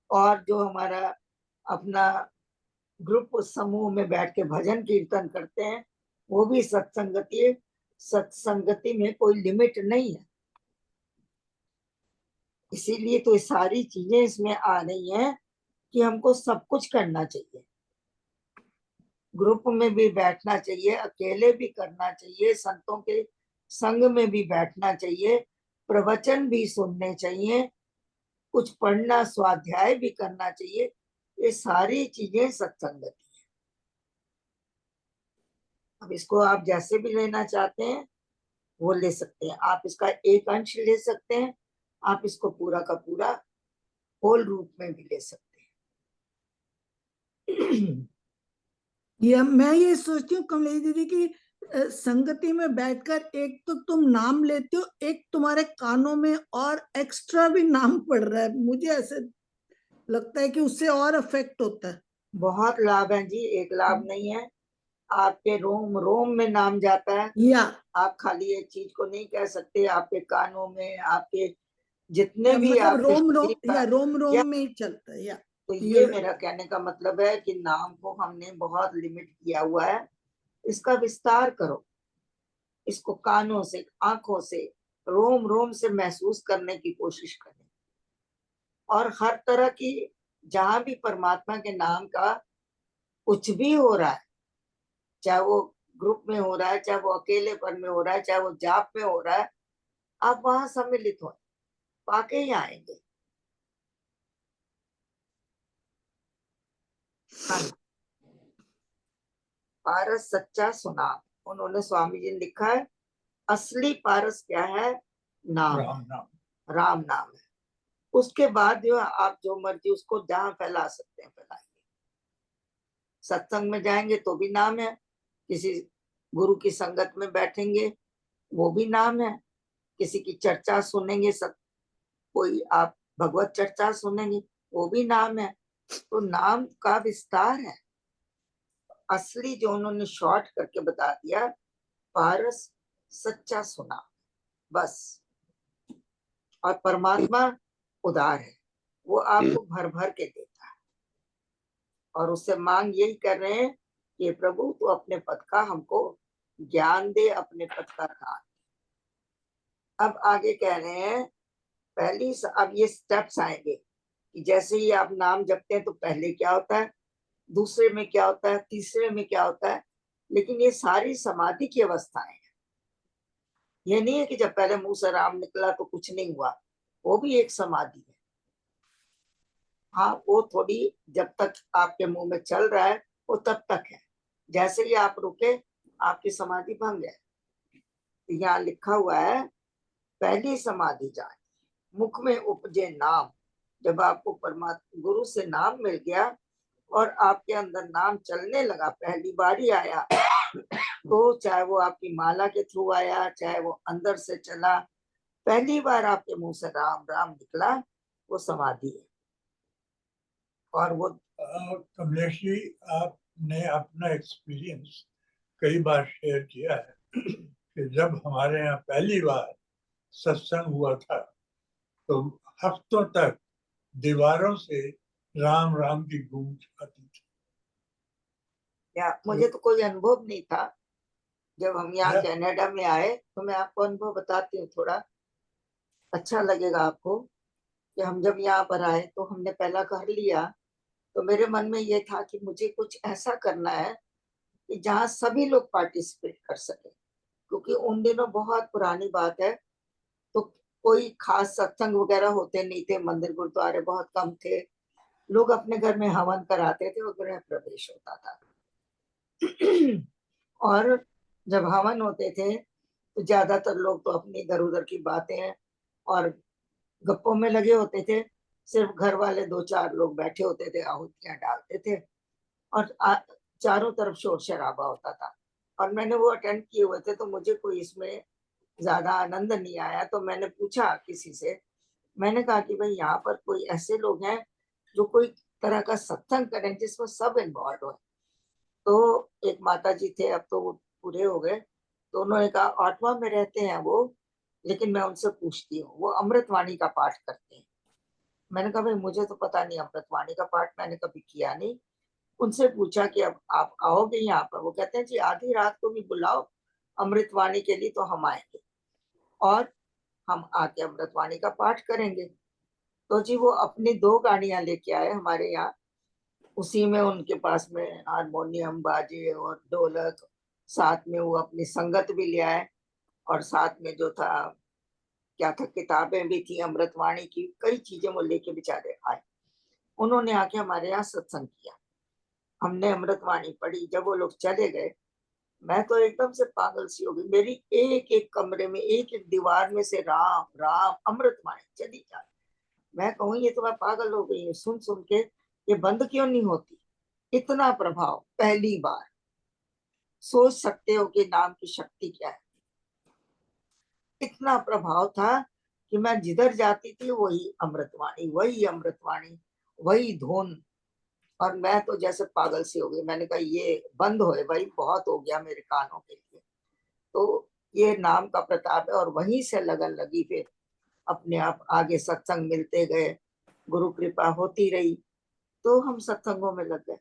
S2: और जो हमारा अपना ग्रुप समूह में बैठ के भजन कीर्तन करते हैं वो भी सत्संगति है। सत्संगति में कोई लिमिट नहीं है, इसीलिए तो ये सारी चीजें इसमें आ रही हैं कि हमको सब कुछ करना चाहिए। ग्रुप में भी बैठना चाहिए, अकेले भी करना चाहिए, संतों के संग में भी बैठना चाहिए, प्रवचन भी सुनने चाहिए, कुछ पढ़ना, स्वाध्याय भी करना चाहिए। ये सारी चीजें सत्संगति है। अब इसको आप जैसे भी लेना चाहते हैं वो ले सकते हैं। आप इसका एक अंश ले सकते हैं, आप इसको पूरा का पूरा होल रूप में भी ले सकते हैं।
S4: मैं ये सोचती हूँ कमलेश दीदी की संगति में बैठकर एक तो तुम नाम लेते हो, एक तुम्हारे कानों में और एक्स्ट्रा भी नाम पड़ रहा है। मुझे ऐसे लगता है कि उससे और इफेक्ट होता है।
S2: बहुत लाभ है जी, एक लाभ नहीं है, आपके रोम रोम में नाम जाता है।
S4: या
S2: आप खाली एक चीज को नहीं कह सकते, आपके कानों में, आपके जितने भी
S4: मतलब
S2: आपके
S4: रोम
S2: शरीर
S4: रोम या रोम
S2: या,
S4: रोम में ही चलता है। या
S2: तो ये मेरा कहने का मतलब है कि नाम को हमने बहुत लिमिट किया हुआ है। इसका विस्तार करो, इसको कानों से, आंखों से, रोम रोम से महसूस करने की कोशिश करें। और हर तरह की, जहां भी परमात्मा के नाम का कुछ भी हो रहा है, चाहे वो ग्रुप में हो रहा है, चाहे वो अकेलेपन में हो रहा है, चाहे वो जाप में हो रहा है, आप वहां सम्मिलित हो, पाके ही आएंगे। हाँ, पारस सच्चा सुना, उन्होंने स्वामी जी ने लिखा है, असली पारस क्या है? नाम,
S3: राम नाम।
S2: राम नाम है। उसके बाद जो है आप जो मर्जी उसको जहां फैला सकते हैं फैलाइए। सत्संग में जाएंगे तो भी नाम है, किसी गुरु की संगत में बैठेंगे वो भी नाम है, किसी की चर्चा सुनेंगे, सब कोई आप भगवत चर्चा सुनेंगे वो भी नाम है। तो नाम का विस्तार है। असली जो उन्होंने शॉर्ट करके बता दिया, पारस सच्चा सुना, बस। और परमात्मा उदार है, वो आपको भर भर के देता है। और उससे मांग यही कर रहे हैं कि प्रभु तू अपने पद का हमको ज्ञान दे, अपने पद का दान। अब आगे कह रहे हैं, अब ये स्टेप्स आएंगे कि जैसे ही आप नाम जपते हैं तो पहले क्या होता है, दूसरे में क्या होता है, तीसरे में क्या होता है। लेकिन ये सारी समाधि की अवस्थाएं हैं। ये नहीं है कि जब पहले मुंह से राम निकला तो कुछ नहीं हुआ, वो भी एक समाधि है। हाँ, वो थोड़ी जब तक आपके मुंह में चल रहा है वो तब तक है। जैसे ही आप रुके, आपकी समाधि भंग है। यहाँ लिखा हुआ है पहली समाधि जाए मुख में उपजे नाम। जब आपको परमात्मा गुरु से नाम मिल गया और आपके अंदर नाम चलने लगा, पहली बार ही आया, तो चाहे वो आपकी माला के थ्रू आया, चाहे वो अंदर से चला, पहली बार आपके मुंह से राम राम निकला, वो समाधि है। और वो
S3: कमलेश जी, आपने अपना एक्सपीरियंस कई बार शेयर किया है कि जब हमारे यहाँ पहली बार सत्संग हुआ था तो हफ्तों तक दीवारों से राम राम की गूंज आती थी।
S2: या मुझे तो कोई अनुभव नहीं था। जब हम यहाँ
S3: या-
S2: कनाडा में आए तो मैं आपको अनुभव बताती हूँ, थोड़ा अच्छा लगेगा आपको। कि हम जब यहाँ पर आए तो हमने पहला घर लिया, तो मेरे मन में ये था कि मुझे कुछ ऐसा करना है कि जहाँ सभी लोग पार्टिसिपेट कर सके, क्योंकि उन दिनों बहुत पुरानी बात है, तो कोई खास सत्संग वगैरह होते नहीं थे, मंदिर गुरुद्वारे बहुत कम थे, लोग अपने घर में हवन कराते थे और गृह प्रवेश होता था। और जब हवन होते थे तो ज्यादातर लोग तो अपनी इधर उधर की बातें और गप्पों में लगे होते थे, सिर्फ घर वाले 2-4 लोग बैठे होते थे, आहुतियां डालते थे और चारों तरफ शोर शराबा होता था। और मैंने वो अटेंड किए हुए थे, तो मुझे कोई इसमें ज्यादा आनंद नहीं आया। तो मैंने पूछा किसी से, मैंने कहा कि भाई यहाँ पर कोई ऐसे लोग हैं जो कोई तरह का सत्संग करें जिसमें सब इन्वॉल्व हो। तो एक माता जी थे, अब तो वो पूरे हो गए, तो उन्होंने कहा ऑटवा में रहते हैं वो, लेकिन मैं उनसे पूछती हूँ, वो अमृतवाणी का पाठ करते हैं। मैंने कहा भाई मुझे तो पता नहीं, अमृतवाणी का पाठ मैंने कभी किया नहीं। उनसे पूछा कि अब आप आओगे यहाँ पर? वो कहते हैं जी आधी रात को भी बुलाओ अमृतवाणी के लिए तो हम आएंगे और हम आके अमृतवाणी का पाठ करेंगे। तो जी वो अपनी 2 गाड़ियां लेके आए हमारे यहाँ, उसी में उनके पास में हारमोनियम बाजे और ढोलक, साथ में वो अपनी संगत भी ले आए, और साथ में जो था क्या था, किताबें भी थी अमृतवाणी की, कई चीजें वो लेके बेचारे आए। उन्होंने आके हमारे यहाँ सत्संग किया, हमने अमृतवाणी पढ़ी। जब वो लोग चले गए, मैं तो एकदम से पागल सी हो गई। मेरी एक एक कमरे में, एक एक दीवार में से राम राम अमृतवाणी चली जा। मैं कहूँ ये तो मैं पागल हो गई हूँ सुन सुन के, ये बंद क्यों नहीं होती? इतना प्रभाव पहली बार। सोच सकते हो कि नाम की शक्ति क्या है। इतना प्रभाव था कि मैं जिधर जाती थी वही अमृतवाणी, वही अमृतवाणी, वही धुन। और मैं तो जैसे पागल सी हो गई। मैंने कहा ये बंद होए भाई, बहुत हो गया मेरे कानों के लिए। तो ये नाम का प्रताप है। और वहीं से लगन लगी, फिर अपने आप आगे सत्संग मिलते गए, गुरु कृपा होती रही, तो हम सत्संगों में लग गए।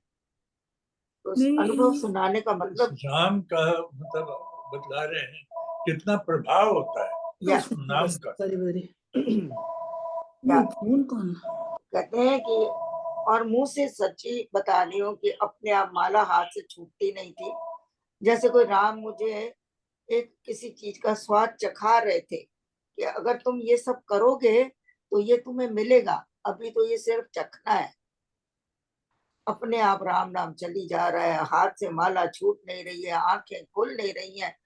S2: तो अनुभव
S4: नहीं,
S2: सुनाने का मतलब
S3: नाम का मतलब बतला रहे हैं कितना प्रभाव होता है
S2: या
S3: नाम का।
S4: सॉरी वेरी
S2: क्या
S4: ये फोन कौन?
S2: कहते हैं कि, और मुंह से सच्ची बता रही हूँ कि अपने आप माला हाथ से छूटती नहीं थी। जैसे कोई राम मुझे एक किसी चीज का स्वाद चखा रहे थे कि अगर तुम ये सब करोगे तो ये तुम्हें मिलेगा, अभी तो ये सिर्फ चखना है। अपने आप राम नाम चली जा रहा है, हाथ से माला छूट नहीं रही है, आंखें खुल नहीं रही हैं।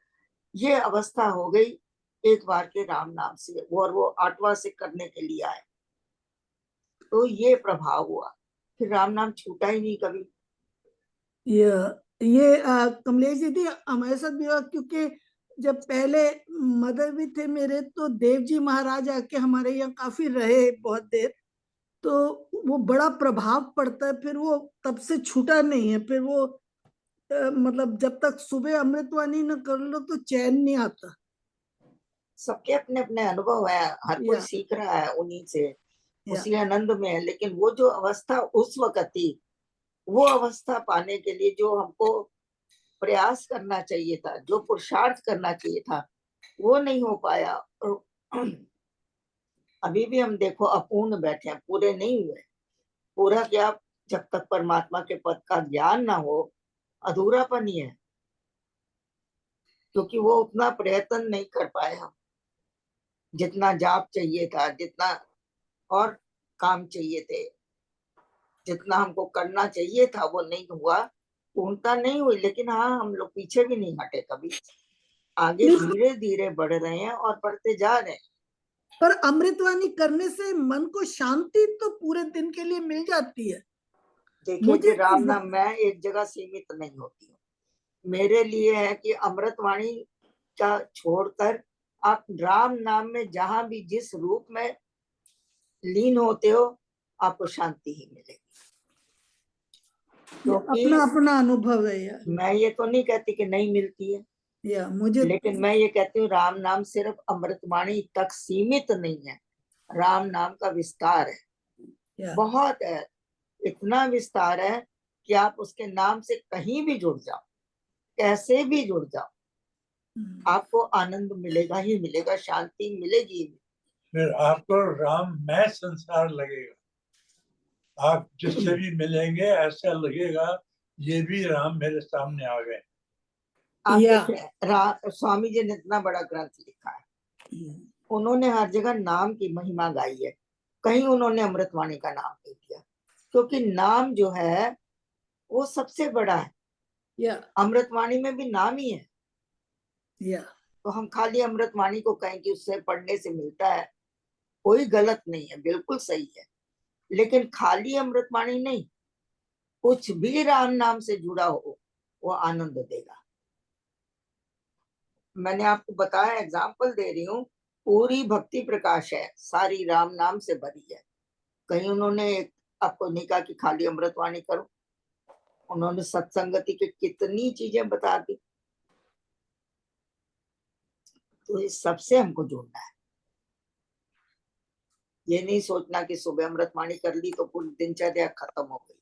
S2: ये अवस्था हो गई एक बार के राम नाम से, और वो 8वां से करने के लिए आए, तो ये प्रभाव हुआ। फिर राम नाम छूटा ही नहीं कभी।
S4: ये कमलेश दीदी हमारे साथ भी हुआ, क्योंकि जब पहले मदर भी थे मेरे, तो देव जी महाराज आके हमारे यहाँ काफी रहे बहुत देर, तो वो बड़ा प्रभाव पड़ता है। फिर वो तब से छूटा नहीं है। फिर वो मतलब जब तक सुबह अमृतवाणी न कर लो तो चैन नहीं आता।
S2: सबके अपने अपने अनुभव है, हर कोई
S4: या
S2: सीख रहा है उन्हीं से,
S4: या
S2: उसी आनंद में है। लेकिन वो जो अवस्था उस वक्त थी, वो अवस्था पाने के लिए जो हमको प्रयास करना चाहिए था, जो पुरुषार्थ करना चाहिए था, वो नहीं हो पाया। और अभी भी हम देखो अपूर्ण बैठे हैं, पूरे नहीं हुए। पूरा क्या, जब तक परमात्मा के पद का ज्ञान ना हो, अधूरापन ही है। क्योंकि वो उतना प्रयत्न नहीं कर पाए हम, जितना जाप चाहिए था, जितना और काम चाहिए थे, जितना हमको करना चाहिए था वो नहीं हुआ, पूर्णता नहीं हुई, लेकिन हाँ हम लोग पीछे भी नहीं हटे कभी, आगे
S4: नहीं,
S2: धीरे धीरे बढ़ रहे हैं और बढ़ते जा रहे हैं।
S4: पर अमृतवाणी करने से मन को शांति तो पूरे दिन के लिए मिल जाती है।
S2: देखिए
S4: मुझे
S2: जी, राम नाम मैं एक जगह सीमित नहीं होती हूँ। मेरे लिए है कि अमृतवाणी का छोड़कर आप राम नाम में जहां भी जिस रूप में लीन होते हो आपको शांति ही मिलेगी। क्योंकि
S4: अपना अपना अनुभव है यार।
S2: मैं ये तो नहीं कहती कि नहीं मिलती है,
S4: या मुझे
S2: लेकिन मैं ये कहती हूँ राम नाम सिर्फ अमृतवाणी तक सीमित नहीं है, राम नाम का विस्तार है,
S4: या,
S2: बहुत है, इतना विस्तार है कि आप उसके नाम से कहीं भी जुड़ जाओ, कैसे भी जुड़ जाओ, आपको आनंद मिलेगा ही मिलेगा, शांति मिलेगी ही।
S3: फिर आपको राम मैं संसार लगेगा। आप जिससे भी मिलेंगे ऐसा लगेगा ये भी राम मेरे सामने आ गए।
S2: आप
S4: या,
S2: देखिए स्वामी जी ने इतना बड़ा ग्रंथ लिखा है, उन्होंने हर जगह नाम की महिमा गाई है, कहीं उन्होंने अमृतवाणी का नाम नहीं दिया, क्योंकि नाम जो है वो सबसे बड़ा है।
S4: या,
S2: अमृतवाणी में भी नाम ही है,
S4: या,
S2: तो हम खाली अमृतवाणी को कहें कि उससे पढ़ने से मिलता है, कोई गलत नहीं है, बिल्कुल सही है, लेकिन खाली अमृतवाणी नहीं, कुछ भी राम नाम से जुड़ा हो वो आनंद देगा। मैंने आपको बताया, एग्जाम्पल दे रही हूँ, पूरी भक्ति प्रकाश है, सारी राम नाम से भरी है। कहीं उन्होंने आपको नहीं कहा कि खाली अमृतवाणी करो, उन्होंने सत्संगति की कितनी चीजें बता दी। तो इस सबसे हमको जुड़ना है, ये नहीं सोचना कि सुबह अमृतवाणी कर ली तो पूरी दिनचर्या खत्म हो गई,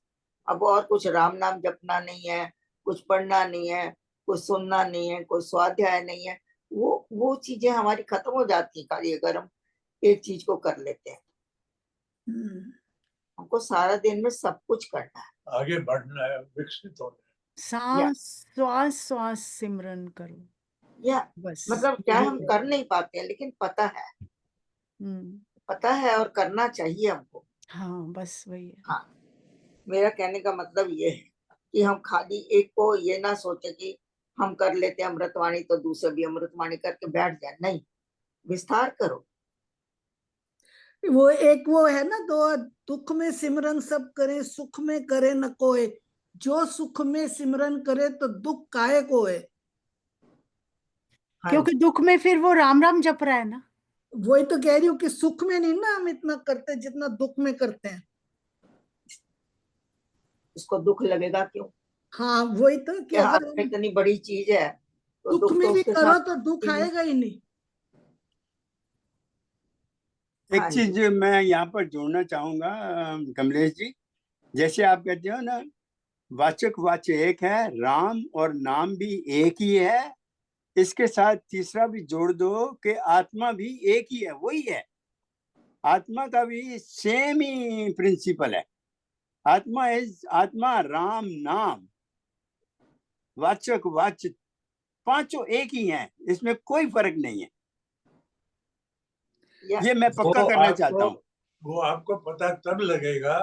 S2: अब और कुछ राम नाम जपना नहीं है, कुछ पढ़ना नहीं है, कुछ सुनना नहीं है, कोई स्वाध्याय नहीं है, वो चीजें हमारी खत्म हो जाती है खाली अगर हम एक चीज को कर लेते हैं। हमको सारा दिन में सब कुछ करना है,
S3: आगे बढ़ना है, विकसित होना है।
S1: सांस श्वास श्वास सिमरन करो,
S2: या
S1: बस
S2: मतलब क्या
S1: यही
S2: हम
S1: है।
S2: कर नहीं पाते हैं, लेकिन पता है और करना चाहिए हमको।
S1: हाँ बस वही है।
S2: हाँ, मेरा कहने का मतलब ये है कि हम खाली एक को ये ना सोचे कि हम कर लेते हैं अमृतवाणी तो दूसरे भी अमृतवाणी करके बैठ जाए, नहीं, विस्तार करो।
S4: वो एक वो है ना, दो दुख में सिमरन सब करे, सुख में करे न कोय, जो सुख में सिमरन करे तो दुख काहे को है।
S2: हाँ
S1: क्योंकि
S2: जी,
S1: दुख में फिर वो राम राम जप रहा है ना।
S4: वही तो कह रही हूँ कि सुख में नहीं ना हम इतना करते जितना दुख में करते हैं।
S2: उसको दुख लगेगा क्यों,
S4: हाँ वही तो कि
S2: कि हाथ
S4: अगर
S2: में
S4: हम
S2: इतनी बड़ी चीज है तो
S4: दुख
S2: दुख
S4: में
S2: तो
S4: भी
S2: उसके
S4: करो
S2: साथ
S4: तो दुख
S2: ही नहीं।
S4: आएगा ही नहीं।
S6: एक
S2: हाँ
S6: चीज
S2: जी,
S6: मैं यहाँ पर जोड़ना चाहूंगा कमलेश जी, जैसे आप कहते हो ना वाचक वाच्य एक है, राम और नाम भी एक ही है, इसके साथ तीसरा भी जोड़ दो कि आत्मा भी एक ही है, वही है। आत्मा का भी सेम ही प्रिंसिपल है। आत्मा राम नाम वाचक वाच्य पांचों एक ही हैं, इसमें कोई फर्क नहीं है। ये मैं पक्का करना चाहता हूँ।
S3: वो आपको पता तब लगेगा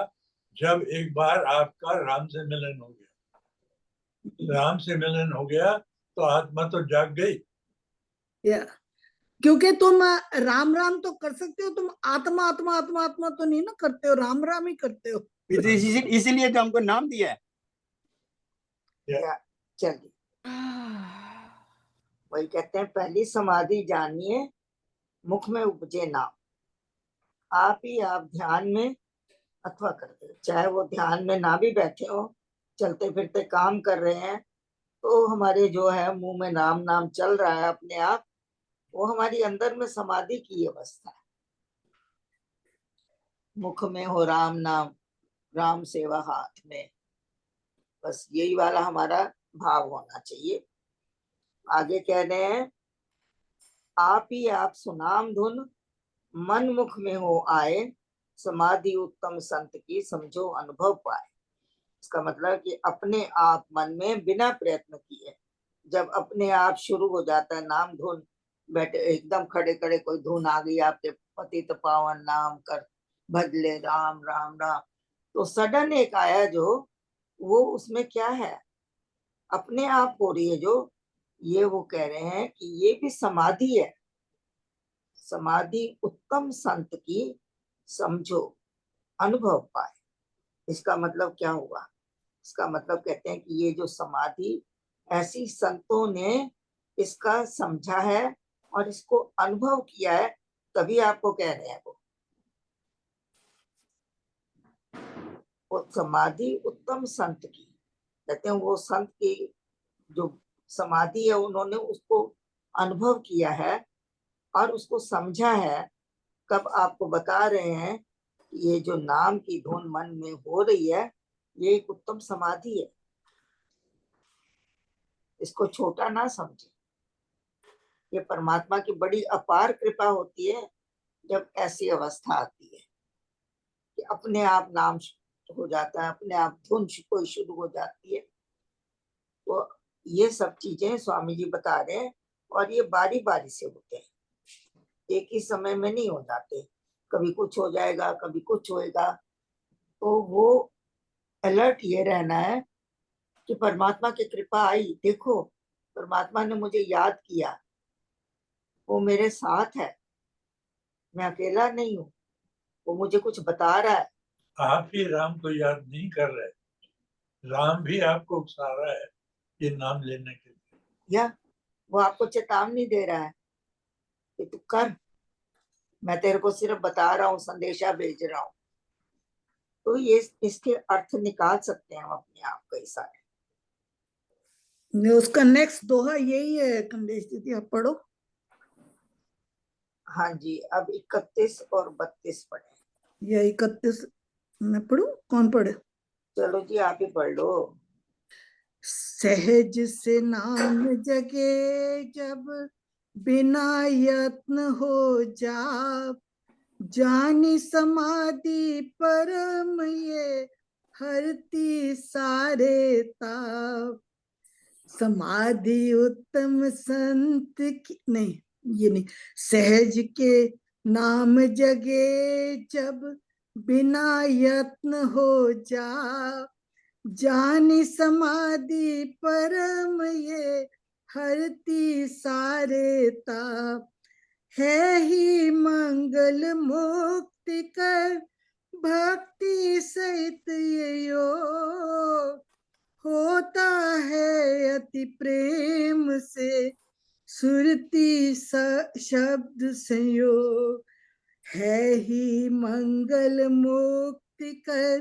S3: जब एक बार आपका राम से मिलन हो गया। राम से मिलन हो गया तो आत्मा तो जाग गई।
S4: या क्योंकि तुम राम राम तो कर सकते हो, तुम आत्मा आत्मा आत्मा आत्मा तो नहीं ना करते हो, राम राम ही करते हो।
S6: इसीलिए तो हमको नाम दिया है।
S2: चलिए वही कहते हैं, पहली समाधि जानिए मुख में उपजे नाम, आप ही आप ध्यान में अथवा करते हो, चाहे वो ध्यान में ना भी बैठे हो, चलते फिरते काम कर रहे हैं तो हमारे जो है मुंह में नाम नाम चल रहा है अपने आप, वो हमारी अंदर में समाधि की अवस्था है। मुख में हो राम नाम, राम सेवा हाथ में, बस यही वाला हमारा भाव होना चाहिए। आगे कह रहे हैं, आप ही आप सुनाम धुन मन मुख में हो आए, समाधि उत्तम संत की समझो अनुभव पाए। इसका मतलब कि अपने आप मन में बिना प्रयत्न किए जब अपने आप शुरू हो जाता है नाम धुन, बैठे एकदम खड़े खड़े कोई धुन आ गई आपके, पतित पावन नाम कर भजले राम राम राम, तो सडन एक आया जो, वो उसमें क्या है, अपने आप हो रही है जो, ये वो कह रहे हैं कि ये भी समाधि है। समाधि उत्तम संत की समझो अनुभव पाए। इसका मतलब क्या हुआ? इसका मतलब कहते हैं कि ये जो समाधि ऐसी संतों ने इसका समझा है और इसको अनुभव किया है, तभी आपको कह रहे हैं वो समाधि उत्तम संत की। कहते हैं वो संत की जो समाधि है उन्होंने उसको अनुभव किया है और उसको समझा है। कब आपको बता रहे हैं कि ये जो नाम की धुन मन में हो रही है, ये एक उत्तम समाधि है। इसको छोटा ना समझे। ये परमात्मा की बड़ी अपार कृपा होती है जब ऐसी अवस्था आती है कि अपने आप नाम हो जाता है, अपने आप धुन कोई शुरू हो जाती है। तो ये सब चीजें स्वामी जी बता रहे हैं और ये बारी बारी से होते हैं, एक ही समय में नहीं हो जाते। कभी कुछ हो जाएगा, कभी कुछ होएगा। तो वो अलर्ट ये रहना है कि परमात्मा की कृपा आई, देखो परमात्मा ने मुझे याद किया, वो मेरे साथ है, मैं अकेला नहीं हूँ, वो मुझे कुछ बता रहा है।
S3: आप ही राम को याद नहीं कर रहे, राम भी आपको उकसा रहा है ये नाम लेने के लिए।
S2: या वो आपको चेतावनी दे रहा है कि तू कर, मैं तेरे को सिर्फ बता रहा हूँ, संदेशा भेज रहा हूँ। तो ये इसके अर्थ निकाल सकते हैं हम अपने आप कई सारे।
S4: उसका नेक्स्ट दोहा यही है कमलेश दीदी, आप पढ़ो।
S2: हाँ जी, अब 31 और 32 पढ़े।
S4: या 31 मैं पढ़ू, कौन पढ़े?
S2: चलो जी आप ही पढ़ लो।
S4: सहज से नाम जगे जब बिना यत्न हो जाप, जानी समाधि परम ये हरती सारे ताप। समाधि उत्तम संत की, नहीं ये नहीं, सहज के नाम जगे जब बिना यत्न हो जा, जानी समाधि परम ये हरती सारे ताप। है ही मंगल मुक्ति कर भक्ति सहित ये योग, होता है अति प्रेम से सुरति शब्द संयोग। है ही मंगल मुक्ति कर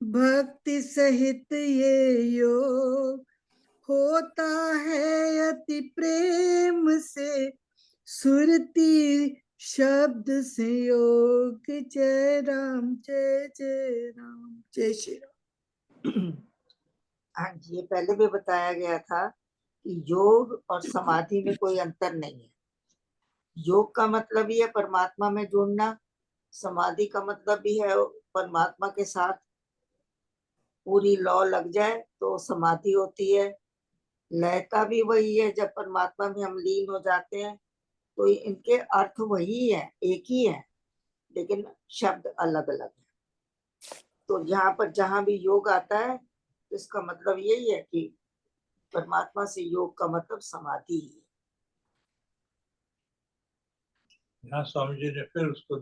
S4: भक्ति सहित ये योग, होता है अति प्रेम से सुरति शब्द संयोग। जय राम जय जय राम जय श्री राम।
S2: हाँ जी, ये पहले भी बताया गया था कि योग और समाधि में कोई अंतर नहीं है। योग का मतलब ही है परमात्मा में जुड़ना, समाधि का मतलब भी है परमात्मा के साथ पूरी लौ लग जाए तो समाधि होती है। लय का भी वही है, जब परमात्मा में हम लीन हो जाते हैं। तो इनके अर्थ वही है, एक ही है, लेकिन शब्द अलग अलग है। तो यहाँ पर जहां भी योग आता है तो इसका मतलब यही है कि परमात्मा से योग का मतलब समाधि ही है।
S3: यहाँ स्वामी जी ने फिर उसको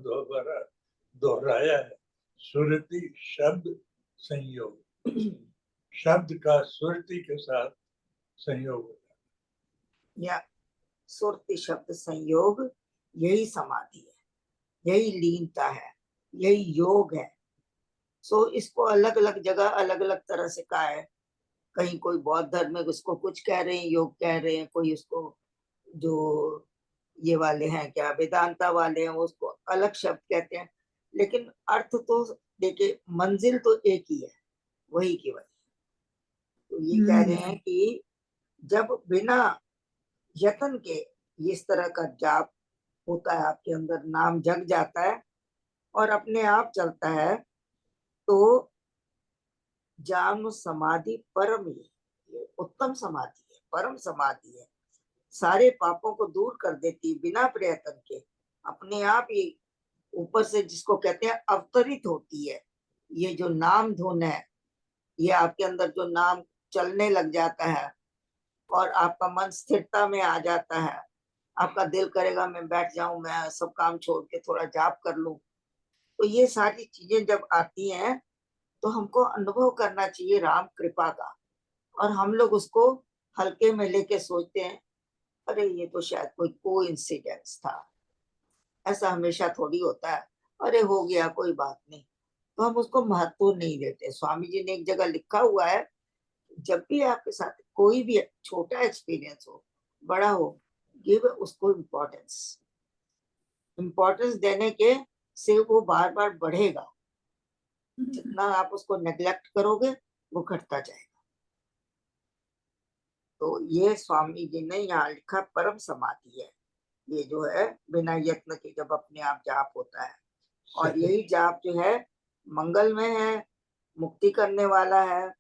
S3: दोहराया है, सुरति शब्द संयोग। शब्द का सुरति के साथ संयोग होता है,
S2: या सुरति शब्द संयोग, यही समाधि है, यही लीनता है, यही योग है। सो इसको अलग अलग जगह अलग अलग तरह से कहा है। कहीं कोई बौद्ध धर्म में उसको कुछ कह रहे हैं, योग कह रहे हैं, कोई उसको जो ये वाले हैं क्या वेदांता वाले हैं वो उसको अलग शब्द कहते हैं, लेकिन अर्थ तो देखिए मंजिल तो एक ही है, वही की वही। तो ये कह रहे हैं कि जब बिना यत्न के इस तरह का जाप होता है, आपके अंदर नाम जग जाता है और अपने आप चलता है, तो जान समाधि परम, ये उत्तम समाधि है, परम समाधि है। सारे पापों को दूर कर देती है बिना प्रयत्न के, अपने आप ही ऊपर से, जिसको कहते हैं अवतरित होती है। ये जो नाम धुन है, ये आपके अंदर जो नाम चलने लग जाता है, और आपका मन स्थिरता में आ जाता है, आपका दिल करेगा मैं बैठ जाऊं, मैं सब काम छोड़ के थोड़ा जाप कर लूं। तो ये सारी चीजें जब आती हैं तो हमको अनुभव करना चाहिए राम कृपा का, और हम लोग उसको हल्के में लेके सोचते हैं अरे ये तो शायद कोई कोइंसिडेंस था, ऐसा हमेशा थोड़ी होता है, अरे हो गया कोई बात नहीं। तो हम उसको महत्व नहीं देते। स्वामी जी ने एक जगह लिखा हुआ है, जब भी आपके साथ कोई भी छोटा एक्सपीरियंस हो बड़ा हो, गिव उसको इम्पोर्टेंस। इम्पोर्टेंस देने के से वो बार बार बढ़ेगा, जितना आप उसको नेग्लेक्ट करोगे वो घटता जाएगा। तो ये स्वामी जी ने यहाँ लिखा परम समाधि है, ये जो है बिना यत्न के जब अपने आप जाप होता है। और यही जाप जो है मंगलमय है, मुक्ति करने वाला है।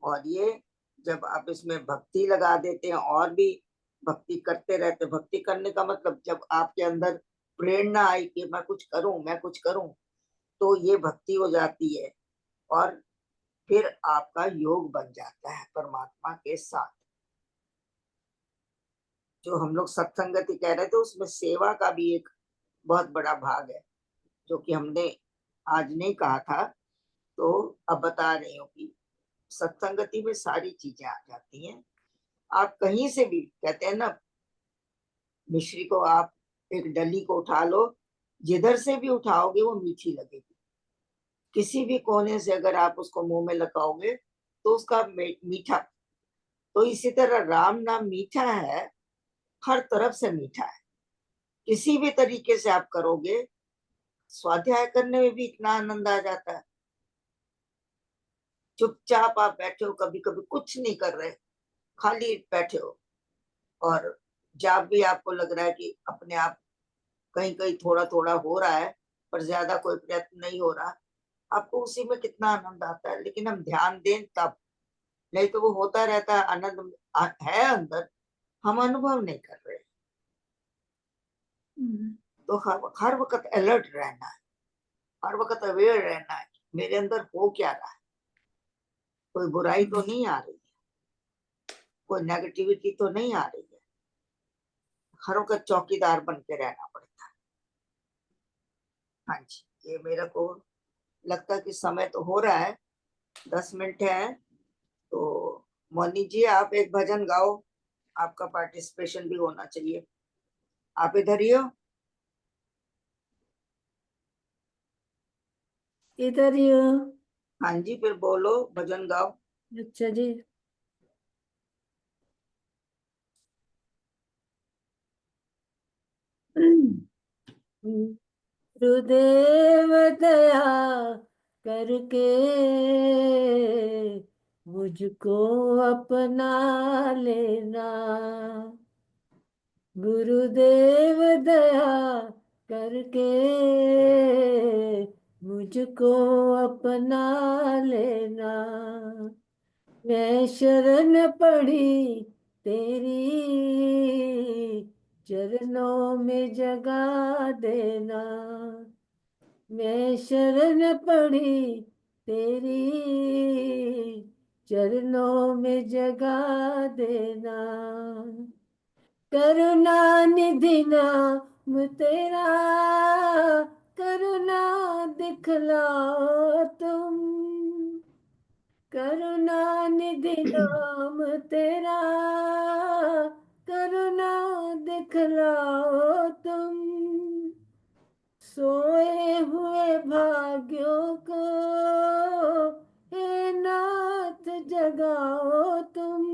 S2: और ये जब आप इसमें भक्ति लगा देते हैं और भी भक्ति करते रहते, भक्ति करने का मतलब जब आपके अंदर प्रेरणा आई कि मैं कुछ करूं, मैं कुछ करूं, तो ये भक्ति हो जाती है और फिर आपका योग बन जाता है परमात्मा के साथ। जो हम लोग सत्संगति कह रहे थे उसमें सेवा का भी एक बहुत बड़ा भाग है, जो कि हमने आज नहीं कहा था, तो अब बता रही हूँ कि सत्संगति में सारी चीजें आ जाती हैं। आप कहीं से भी, कहते हैं ना मिश्री को, आप एक डली को उठा लो, जिधर से भी उठाओगे वो मीठी लगेगी। किसी भी कोने से अगर आप उसको मुंह में लगाओगे तो उसका मीठा। तो इसी तरह राम नाम मीठा है, हर तरफ से मीठा है। किसी भी तरीके से आप करोगे, स्वाध्याय करने में भी इतना आनंद आ जाता है। चुपचाप आप बैठे हो, कभी कभी कुछ नहीं कर रहे, खाली बैठे हो, और जाप भी आपको लग रहा है कि अपने आप कहीं कहीं थोड़ा थोड़ा हो रहा है, पर ज्यादा कोई प्रयत्न नहीं हो रहा, आपको उसी में कितना आनंद आता है। लेकिन हम ध्यान दें तब, नहीं तो वो होता रहता है, आनंद है अंदर, हम अनुभव नहीं कर रहे। तो हर वक्त अलर्ट रहना है, हर वक्त अवेयर रहना है, मेरे अंदर हो क्या रहा है, कोई बुराई तो नहीं आ रही है, कोई नेगेटिविटी तो नहीं आ रही है। हर वक्त चौकीदार बन के रहना पड़ता है। हाँ जी, ये मेरे को लगता है कि समय तो हो रहा है, 10 मिनट है। तो मोनी जी आप एक भजन गाओ, आपका पार्टिसिपेशन भी होना चाहिए। आप इधर ही हो?
S4: इधर ही हो।
S2: हाँ जी, फिर बोलो, भजन गाओ।
S4: अच्छा जी। गुरुदेव दया करके मुझको अपना लेना, गुरुदेव दया करके मुझको अपना लेना। मैं शरण पड़ी तेरी, चरणों में जगा देना। मैं शरण पड़ी तेरी, चरणों में जगा देना। करुणा निधि नाम तेरा, करुणा दिखलाओ तुम, करुणा निधि नाम तेरा, करुणा दिखलाओ तुम। सोए हुए भाग्यों को हे नाथ जगाओ तुम,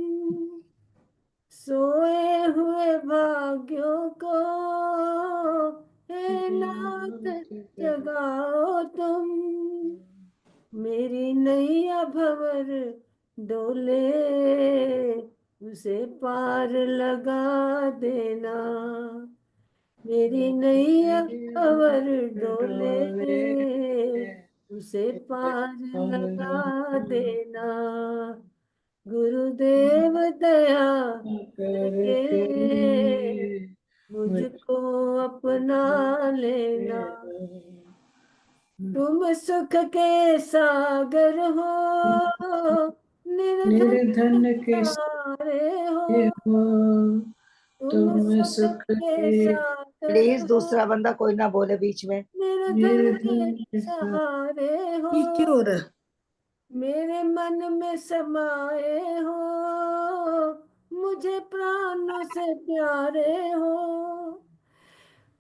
S4: सोए हुए भाग्यों को हे नाथ जगाओ तुम। मेरी नैया भंवर डोले, उसे पार लगा देना। मेरी नैया भंवर डोले, उसे पार लगा देना। गुरुदेव दया करके मुझको अपना लेना। तुम सुख के सागर हो, निर्धन
S7: निर्धन
S4: के
S7: के
S4: सहारे हो, हो, तुम सुख के
S2: प्लीज दूसरा बंदा कोई ना बोले बीच में।
S1: मेरे
S4: मेरे
S1: धन के
S4: धन के
S1: सहारे हो,
S4: ये क्या हो रहा है?
S1: मेरे मन में समाए हो, मुझे प्राणों से प्यारे हो,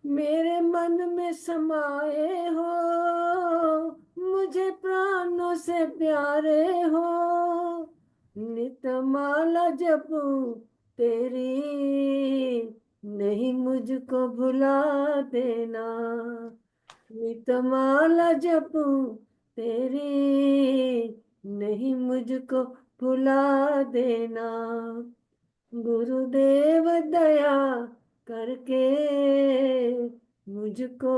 S1: मेरे मन में समाए हो, मुझे प्राणों से प्यारे हो, नित माला जपूं तेरी, नहीं मुझको भुला देना, नित माला जपूं तेरी, नहीं मुझको भुला देना, गुरुदेव दया करके मुझको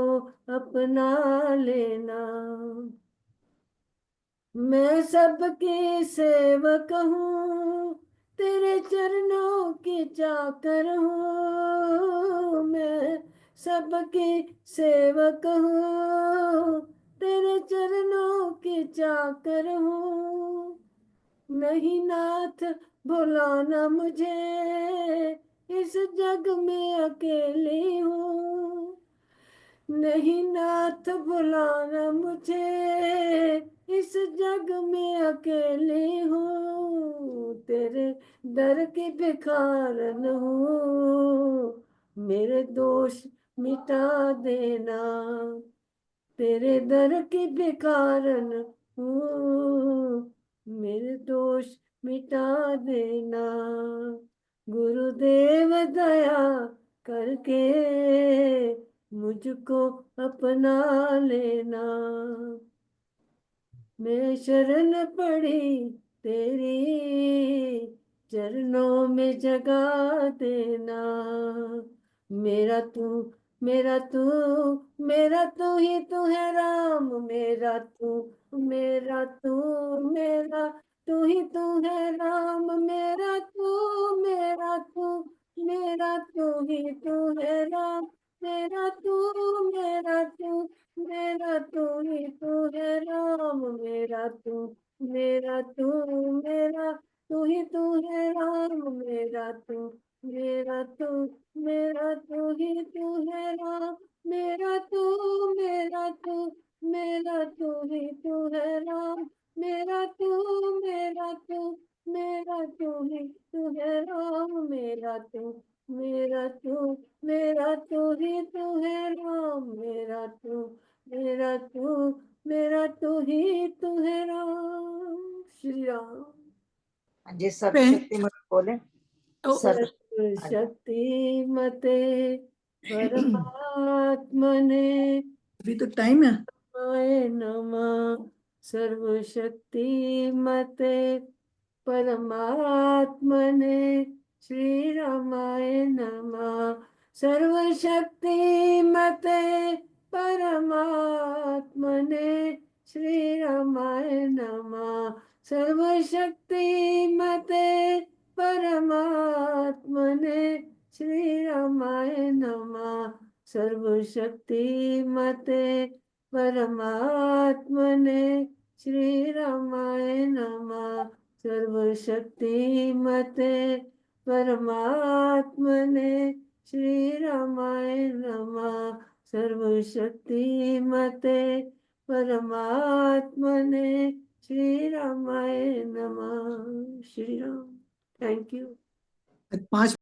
S1: अपना लेना, मैं सबकी सेवक हूँ, तेरे चरणों की चाकर हूँ, मैं सबकी सेवक हूँ, तेरे चरणों की चाकर हूँ, नहीं नाथ भुलाना मुझे, इस जग में अकेली हूँ, नहीं नाथ भुलाना मुझे, इस जग में अकेली हूँ, तेरे दर की भिखारन हूँ, मेरे दोष मिटा देना, तेरे दर की भिखारन हूँ, मेरे दोष मिटा देना, गुरुदेव दया करके मुझको अपना लेना, मैं शरण पड़ी तेरी, चरणों में जगा देना, मेरा तू मेरा तू मेरा तू ही तू है राम, मेरा तू मेरा तू मेरा तू ही तू है राम, मेरा तू मेरा तू मेरा तू ही तू है राम, मेरा तू मेरा तू मेरा तू ही तू है राम, मेरा तू मेरा तू मेरा तू ही तू है राम, मेरा तू मेरा तू मेरा तू ही तू है राम, मेरा तू मेरा तू मेरा तू ही तू है राम, मेरा तू मेरा तू मेरा तू ही तू है राम, मेरा तू मेरा तू मेरा तू ही तू है राम, मेरा तू मेरा तू मेरा तू ही तू है राम। श्री राम।
S2: जी सर्वशक्ति मत बोले। सर्व
S1: शक्ति मते परमात्मने
S4: अभी तो टाइम है।
S1: रामाय नमः, सर्वशक्ति मते परमात्मने श्री रामाय नमः, सर्वशक्ति मते परमात्मने श्री रामाय नमः, सर्वशक्ति मते परमात्मने श्री रामाय नमः, सर्वशक्ति मते परमात्मने श्री रामाय नमः, सर्वशक्ति मते परमात्मने श्री रामाय नमः, सर्वशक्ति मते परमात्मने श्री रामाय नमः। श्री राम। Thank you.
S4: 5